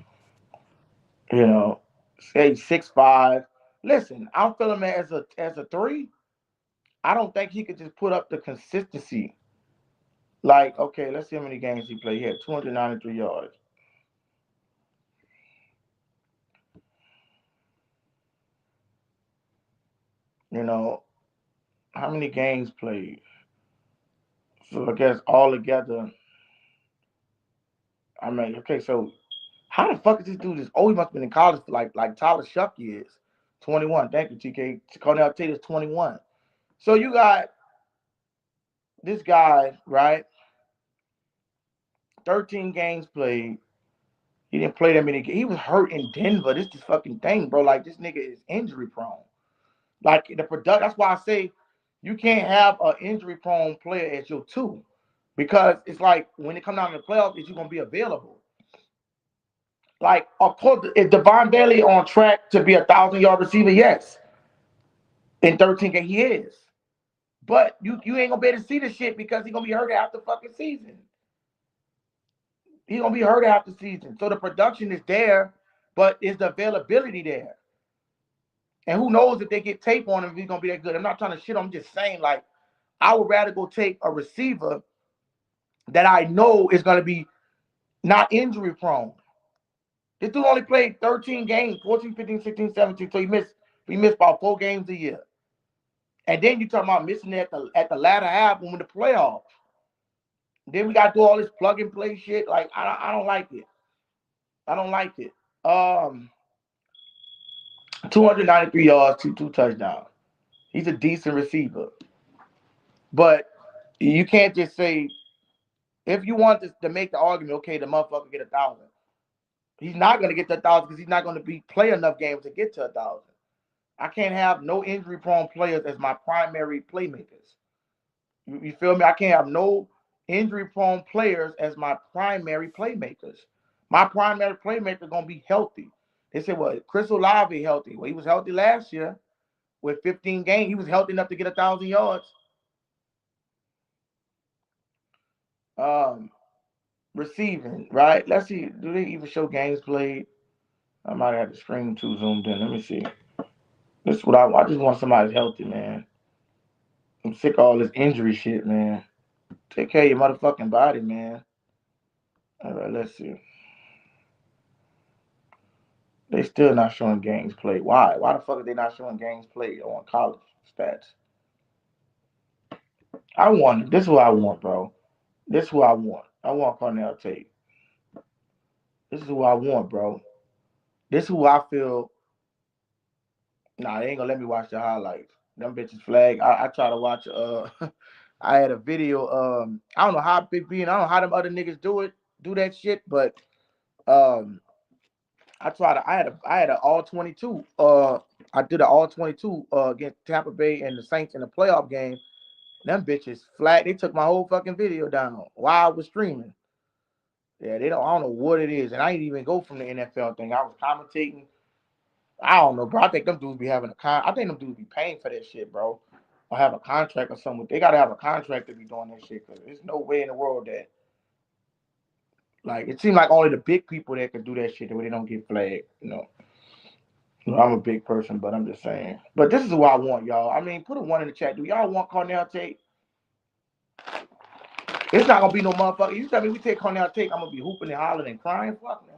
A: You know, say 6'5". Listen, I'm feeling him as a 3. I don't think he could just put up the consistency. Like, okay, let's see how many games he played. He had 293 yards. You know, how many games played? So I guess all together, I mean, okay, so how the fuck is this dude just? Oh, he must have been in college for like Tyler Shucky is 21. Thank you, TK. Cornell Tate is 21. So you got this guy, right? 13 games played. He didn't play that many games. He was hurt in Denver. This is fucking thing, bro. Like, this nigga is injury prone. Like, the product. That's why I say you can't have an injury prone player as your 2. Because it's like when it comes down to the playoffs, is you gonna be available? Like, of course, is Devon Bailey on track to be 1,000-yard receiver? Yes. In 13 games, he is. But you ain't gonna be able to see the shit because he's gonna be hurt after fucking season. He's gonna be hurt after season. So the production is there,
C: but is the availability there? And who knows if they get tape on him if he's gonna be that good? I'm not trying to shit. I'm just saying, like, I would rather go take a receiver that I know is gonna be not injury prone. This dude only played 13 games, 14, 15, 16, 17. So he missed about 4 games a year. And then you talking about missing at the latter half when the playoffs. Then we got to do all this plug and play shit. Like, I don't like it. I don't like it. 293 yards, two touchdowns. He's a decent receiver. But you can't just say, if you want to make the argument, okay, the motherfucker get 1,000. He's not going to get to 1,000 because he's not going to play enough games to get to 1,000. I can't have no injury-prone players as my primary playmakers. You feel me? I can't have no injury-prone players as my primary playmakers. My primary playmaker going to be healthy. They said, well, Chris Olave healthy. Well, he was healthy last year with 15 games. He was healthy enough to get 1,000 yards. Receiving, right? Let's see. Do they even show games played? I might have the screen too zoomed in. Let me see. This is what I just want somebody healthy, man. I'm sick of all this injury shit, man. Take care of your motherfucking body, man. All right, let's see. They still not showing games played. Why? Why the fuck are they not showing games played on college stats? I want it. This is what I want, bro. This is what I want. I want Cornell Tate. This is who I want, bro. This is who I feel. Nah, they ain't gonna let me watch the highlights. Them bitches flag. I try to watch. I had a video. I don't know how Big B and I don't know how them other niggas do that shit, but I tried. I had an all 22. I did an all 22 against Tampa Bay and the Saints in the playoff game. Them bitches flat. They took my whole fucking video down while I was streaming. Yeah, they don't. I don't know what it is, and I didn't even go from the NFL thing. I was commentating. I don't know, bro. I think them dudes be having I think them dudes be paying for that shit, bro, or have a contract or something. They gotta have a contract to be doing that shit. Cause there's no way in the world that, like, it seems like only the big people that can do that shit where they don't get flagged. I'm a big person, but I'm just saying. But this is what I want, y'all. I mean, put a 1 in the chat. Do y'all want Cornell Tate? It's not gonna be no motherfucker. You tell me we take Cornell Tate, I'm gonna be hooping and hollering and crying. Fuck no.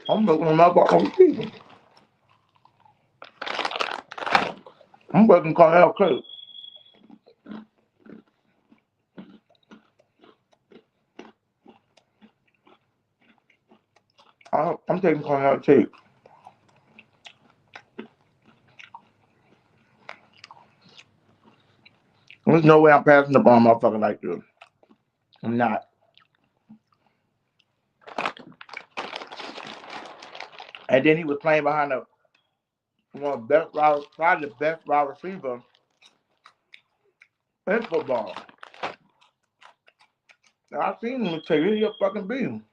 C: I'm looking at motherfucker. I'm working Cornell Tate. I'm taking Cornell Tate. There's no way I'm passing up on a motherfucker like this. I'm not. And then he was playing behind one of the best probably the best wide receiver in football. Now, I seen him take it. He'll fucking beat him.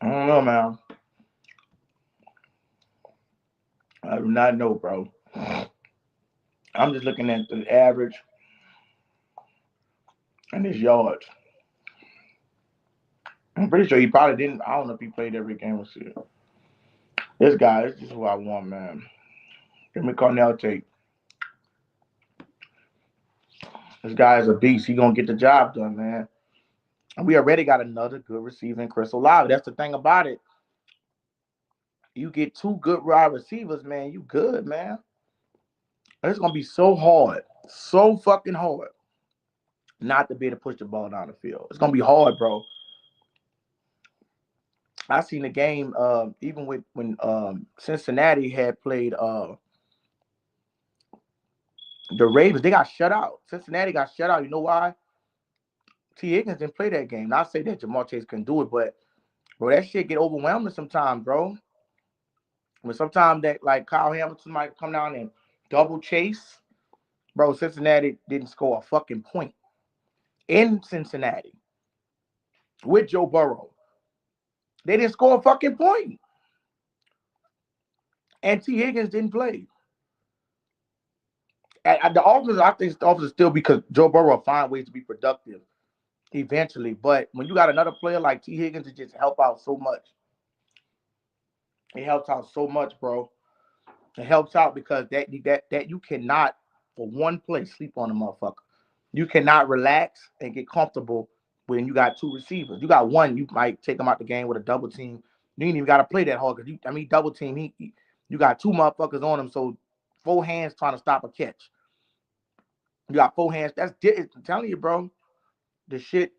C: I don't know, man. I do not know, bro. I'm just looking at the average and his yards. I'm pretty sure he probably didn't. I don't know if he played every game this year. This guy, this is who I want, man. Give me Cornell Tate. This guy is a beast. He gonna get the job done, man. And we already got another good receiver in Chris Olave. That's the thing about it. You get 2 good wide receivers, man. You good, man. It's gonna be so hard, so fucking hard, not to be able to push the ball down the field. It's gonna be hard, bro. I seen the game, even when Cincinnati had played the Ravens. They got shut out. Cincinnati got shut out. You know why? T. Higgins didn't play that game. Not say that Jamar Chase can do it, but bro, that shit get overwhelming sometimes, bro. When sometimes that, like, Kyle Hamilton might come down and double chase, bro. Cincinnati didn't score a fucking point in Cincinnati with Joe Burrow. They didn't score a fucking point. And T. Higgins didn't play. The offense, I think the offense is still because Joe Burrow will find ways to be productive eventually. But when you got another player like T. Higgins, it just help out so much. It helps out so much, bro. It helps out because that you cannot for one play sleep on a motherfucker. You cannot relax and get comfortable when you got two receivers. You got one, you might take them out the game with a double team. You ain't even got to play that hard because double team. You got two motherfuckers on him, so four hands trying to stop a catch. You got four hands. I'm telling you, bro. The shit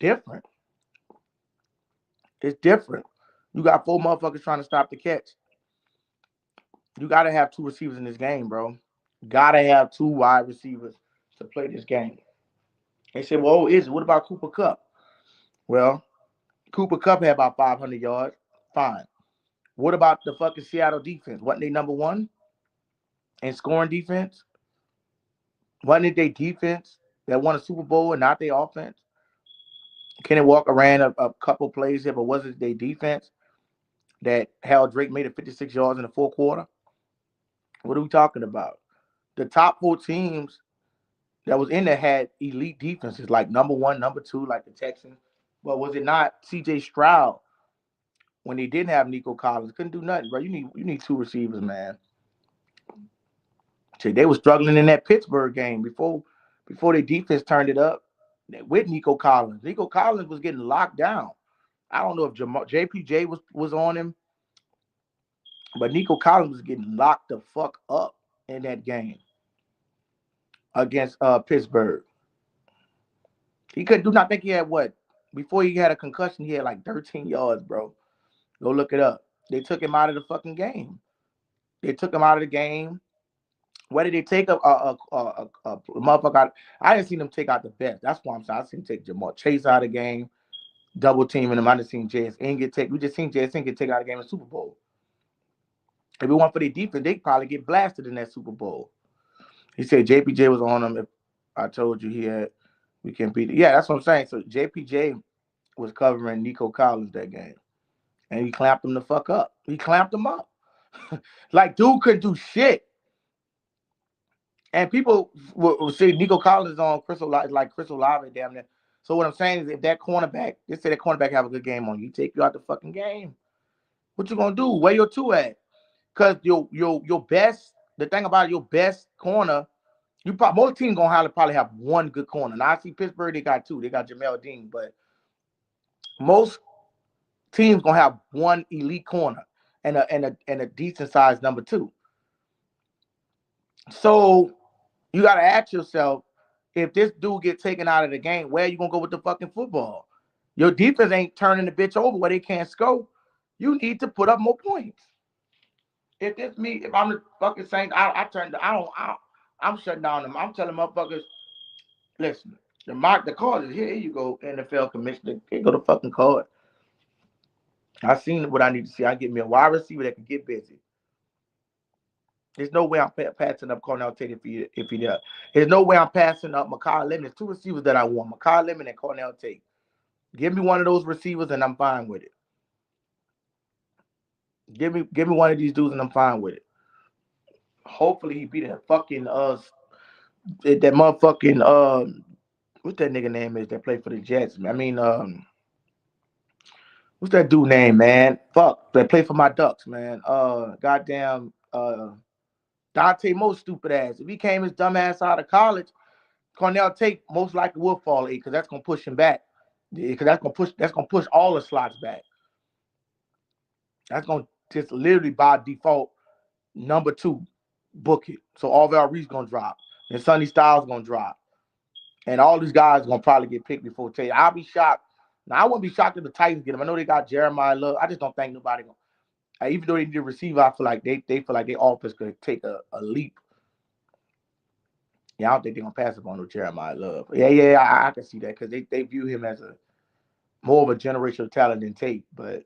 C: different. It's different. You got four motherfuckers trying to stop the catch. You got to have two receivers in this game, bro. Got to have two wide receivers to play this game. They said, well, what about Cooper Kupp? Well, Cooper Kupp had about 500 yards. Fine. What about the fucking Seattle defense? Wasn't they number one in scoring defense? Wasn't it their defense that won a Super Bowl and not their offense? Kenny Walker ran a couple plays here, but was it their defense that Hal Drake made it 56 yards in the fourth quarter? What are we talking about? The top four teams that was in there had elite defenses, like number one, number two, like the Texans. But was it not C.J. Stroud when they didn't have Nico Collins? Couldn't do nothing, bro. You need two receivers, man. See, they were struggling in that Pittsburgh game before their defense turned it up with Nico Collins. Nico Collins was getting locked down. I don't know if JPJ was on him, but Nico Collins was getting locked the fuck up in that game against Pittsburgh. He couldn't do nothing. I think he had what? Before he had a concussion, he had like 13 yards, bro. Go look it up. They took him out of the fucking game. They took him out of the game. Where did they take a motherfucker out? I didn't see them take out the best. That's why I'm saying. I seen take Jamar Chase out of the game, double teaming him. I didn't see J.S.N. get taken. We just seen J.S.N. get taken out of the game in the Super Bowl. If it weren't for their defense, they'd probably get blasted in that Super Bowl. He said JPJ was on him. If I told you we can beat it. Yeah, that's what I'm saying. So JPJ was covering Nico Collins that game. And he clamped him the fuck up. He clamped him up. Like, dude couldn't do shit. And people will say Nico Collins on Chris Olave, damn near. So what I'm saying is if that cornerback, they say that cornerback have a good game on you, take you out the fucking game. What you gonna do? Where your two at? Because your best, the thing about your best corner, most teams gonna probably have one good corner. Now I see Pittsburgh, they got two. They got Jamel Dean, but most teams gonna have one elite corner and a decent sized number two. So you gotta ask yourself, if this dude get taken out of the game, where you gonna go with the fucking football? Your defense ain't turning the bitch over where they can't score. You need to put up more points. If I'm the fucking Saints, I'm shutting down them. I'm telling motherfuckers, listen, the card is here. Here you go, NFL commissioner. Here go the fucking card. I seen what I need to see. I get me a wide receiver that can get busy. There's no way I'm passing up Cornell Tate if he does. There's no way I'm passing up Mekhi Lemon. There's two receivers that I want, Mekhi Lemon and Cornell Tate. Give me one of those receivers and I'm fine with it. Give me one of these dudes and I'm fine with it. Hopefully he beat that fucking that motherfucking what's that nigga name is that played for the Jets? I mean what's that dude name, man? Fuck, that played for my Ducks, man. Goddamn Dante Moe stupid ass. If he came his dumb ass out of college, Cornell Tate most likely will fall 8 because that's gonna push him back. Because that's gonna push all the slots back. That's gonna just literally by default number 2 book it. So Orville Reed's gonna drop, and Sonny Styles gonna drop, and all these guys gonna probably get picked before Tate. I'll be shocked. Now I wouldn't be shocked if the Titans get him. I know they got Jeremiah Love. I just don't think nobody gonna. Even though they need a receiver, I feel like they feel like their offense could take a leap. Yeah, I don't think they're gonna pass up on no Jeremiah Love. Yeah, I can see that because they view him as more of a generational talent than Tate. But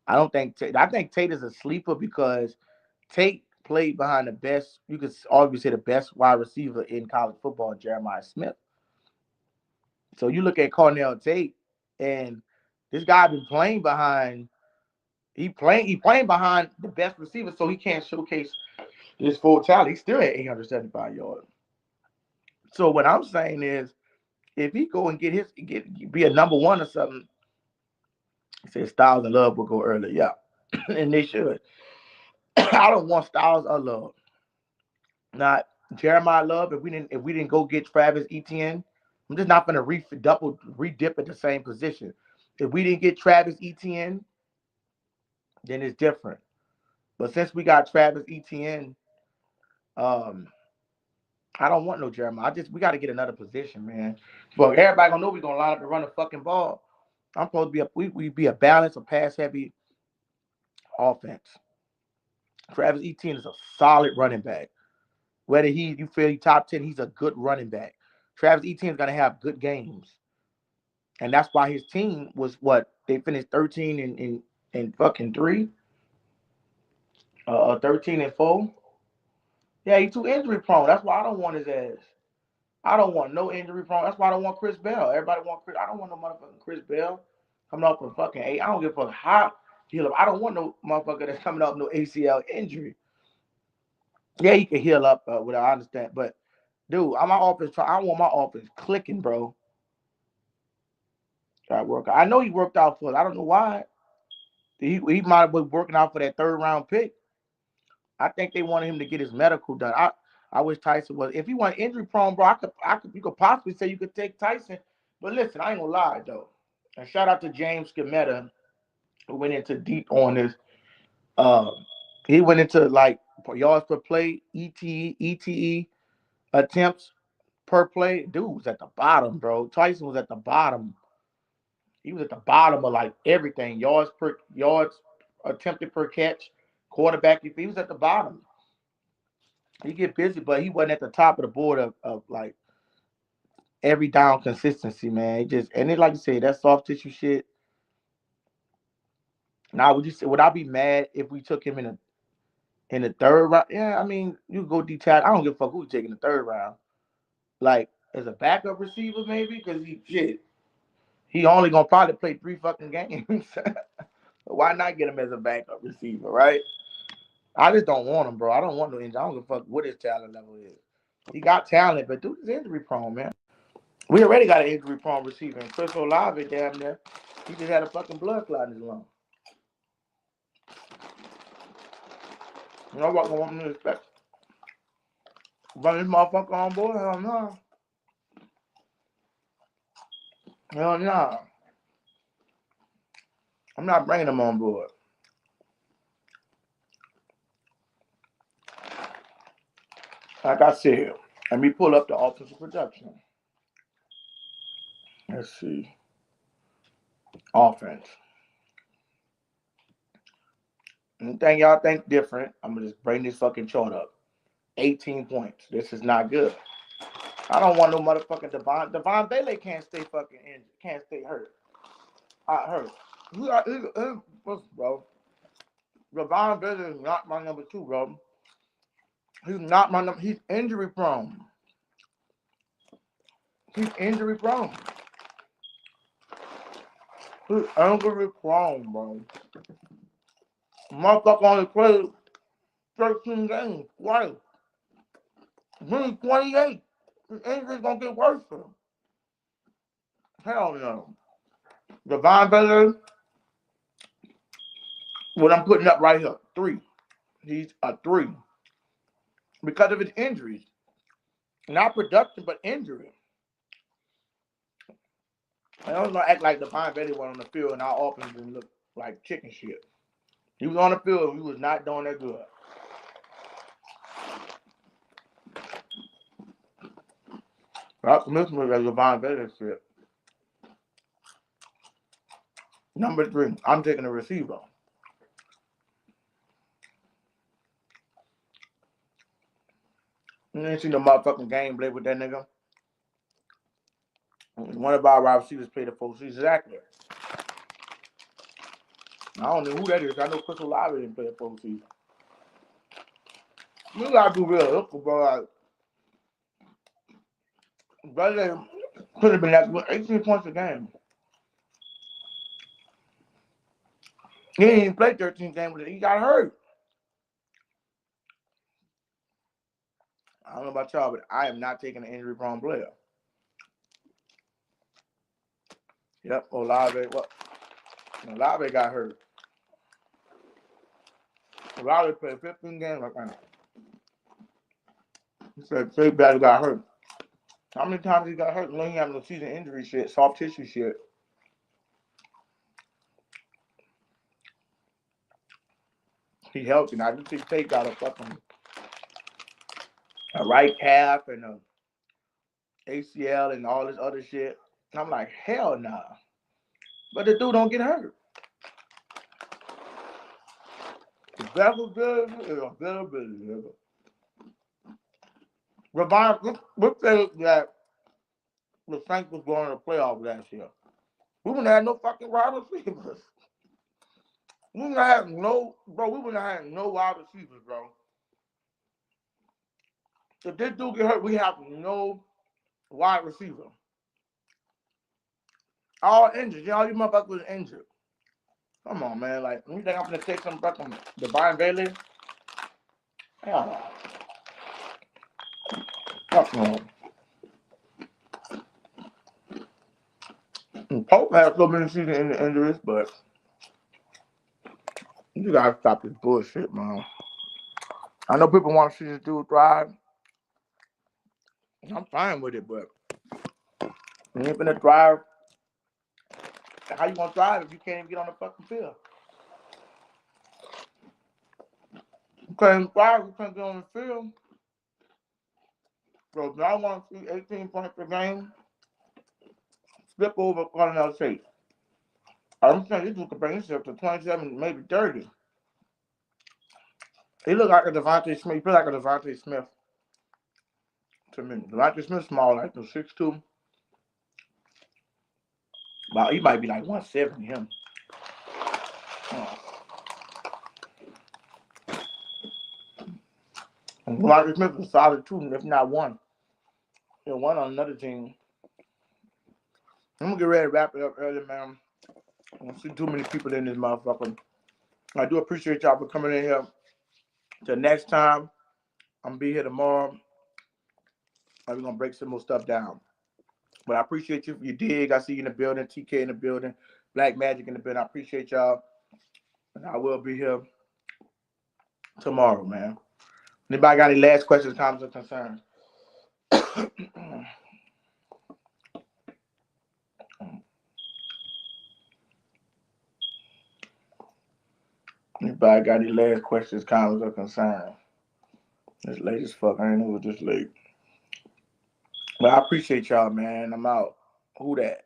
C: I don't think Tate. I think Tate is a sleeper because Tate played behind the best. You could arguably say the best wide receiver in college football, Jeremiah Smith. So you look at Cornell Tate, and this guy been playing behind. He playing behind the best receiver, so he can't showcase His full tally, he's still at 875 yards. So what I'm saying is, if he go and be a number one or something, he said Styles and Love will go early. Yeah, and they should. I don't want Styles or Love. Not Jeremiah Love. If we didn't go get Travis Etienne, I'm just not gonna redip at the same position. If we didn't get Travis Etienne, then it's different. But since we got Travis Etienne, um, I don't want no Jeremiah. We got to get another position, man. But everybody gonna know we gonna line up and run the fucking ball. I'm supposed to be we be a balanced, a pass heavy offense. Travis Etienne is a solid running back. Whether you feel he top 10, he's a good running back. Travis Etienne is gonna have good games, and that's why his team was what they finished 13 and fucking 3, 13-4. Yeah, he's too injury prone. That's why I don't want his ass. I don't want no injury prone. That's why I don't want Chris Bell. Everybody want Chris. I don't want no motherfucking Chris Bell coming off a fucking eight. I don't give a fuck how heal up. I don't want no motherfucker that's coming off no ACL injury. Yeah, he can heal up without I understand, but dude, my offense. I want my offense clicking, bro. Try to work. I know he worked out for us. I don't know why. He might have been working out for that third round pick. I think they wanted him to get his medical done. I wish Tyson was. If he wasn't injury prone, bro, you could possibly say you could take Tyson. But listen, I ain't gonna lie though. And shout out to James Scametta, who went into deep on this. Um, he went into like yards per play, ETE attempts per play. Dude was at the bottom, bro. Tyson was at the bottom. He was at the bottom of like everything. Yards attempted per catch, quarterback. He was at the bottom. He get busy, but he wasn't at the top of the board of like every down consistency, man. And then like you said, that soft tissue shit. Now would I be mad if we took him in the third round? Yeah, I mean, you go detach. I don't give a fuck who you take in the third round. Like as a backup receiver, maybe, because he only gonna probably play 3 fucking games. Why not get him as a backup receiver, right? I just don't want him, bro. I don't want no injury. I don't give a fuck what his talent level is. He got talent, but dude is injury prone, man. We already got an injury prone receiver. And Chris Olave, damn near, he just had a fucking blood clot in his lung. You know what? I want me to expect? Run this motherfucker on board? Hell no. Hell no. I'm not bringing him on board. Like I said, let me pull up the offensive production. Let's see. Offense. Anything y'all think different, I'm going to just bring this fucking chart up. 18 points. This is not good. I don't want no motherfucking Devon Bailey can't stay fucking injured. Can't stay hurt. Hurt. Bro. Devon Bailey is not my number 2, bro. He's not my number. He's injury prone. He's injury prone. He's injury prone, bro. Motherfucker only played 13 games. Why? He's 28. His injury's gonna get worse for him. Hell no. Devon Bailey, what I'm putting up right here, 3. He's a 3. Because of his injuries. Not production, but injury. I don't know act like Devon Bailey was on the field and our offense didn't look like chicken shit. He was on the field, he was not doing that good. That's missing with Devon Bailey shit. Number 3, I'm taking a receiver. You ain't seen the motherfucking game play with that nigga. One of our wide receivers played the full season. Exactly. I don't know who that is. I know Chris Olave didn't play a full season. You gotta do real local, bro. Brother could have been that 18 points a game. He didn't even play 13 games with it. He got hurt. I don't know about y'all, but I am not taking an injury-prone player. Yep, Olave. What? Olave got hurt. Olave played 15 games like that. He said Trey Battle got hurt. How many times he got hurt? When he having no season injury shit, soft tissue shit. He healthy now. This Trey got a right calf and a ACL and all this other shit. And I'm like, hell nah. But the dude don't get hurt. Availability is availability. Ravon, let's say that the Saints was going to the playoffs last year. We wouldn't have no fucking wide receivers. We wouldn't have no wide receivers, bro. If this dude get hurt, we have no wide receiver. All injured. All you motherfuckers injured. Come on, man. Like, you think I'm gonna take some fucking Divine Bailey? Hell no. Fuck no. And Pope has so many season injuries, but you gotta stop this bullshit, man. I know people want to see this dude thrive. I'm fine with it, but you ain't gonna thrive. How you gonna thrive if you can't even get on the fucking field? You can't thrive if you can't get on the field. So if y'all want to see 18 points per game, flip over Cornell State. I'm saying this dude could bring himself to 27, maybe 30. He look like a Devontae Smith. He feel like a Devontae Smith to me. Devontae Smith small, like the 6'2". Wow, he might be like 170 him. And Devontae Smith is solid too, if not one. One on another team. I'm gonna get ready to wrap it up early, man. I don't see too many people in this motherfucker. I do appreciate y'all for coming in here. Till next time, I'm gonna be here tomorrow. We're gonna break some more stuff down. But I appreciate you for your dig. I see you in the building, TK in the building, Black Magic in the building. I appreciate y'all. And I will be here tomorrow, man. Anybody got any last questions, comments, or concerns? Anybody got any last questions, comments, or concerns? It's late as fuck. I ain't know it was this late. But I appreciate y'all, man. I'm out. Who that?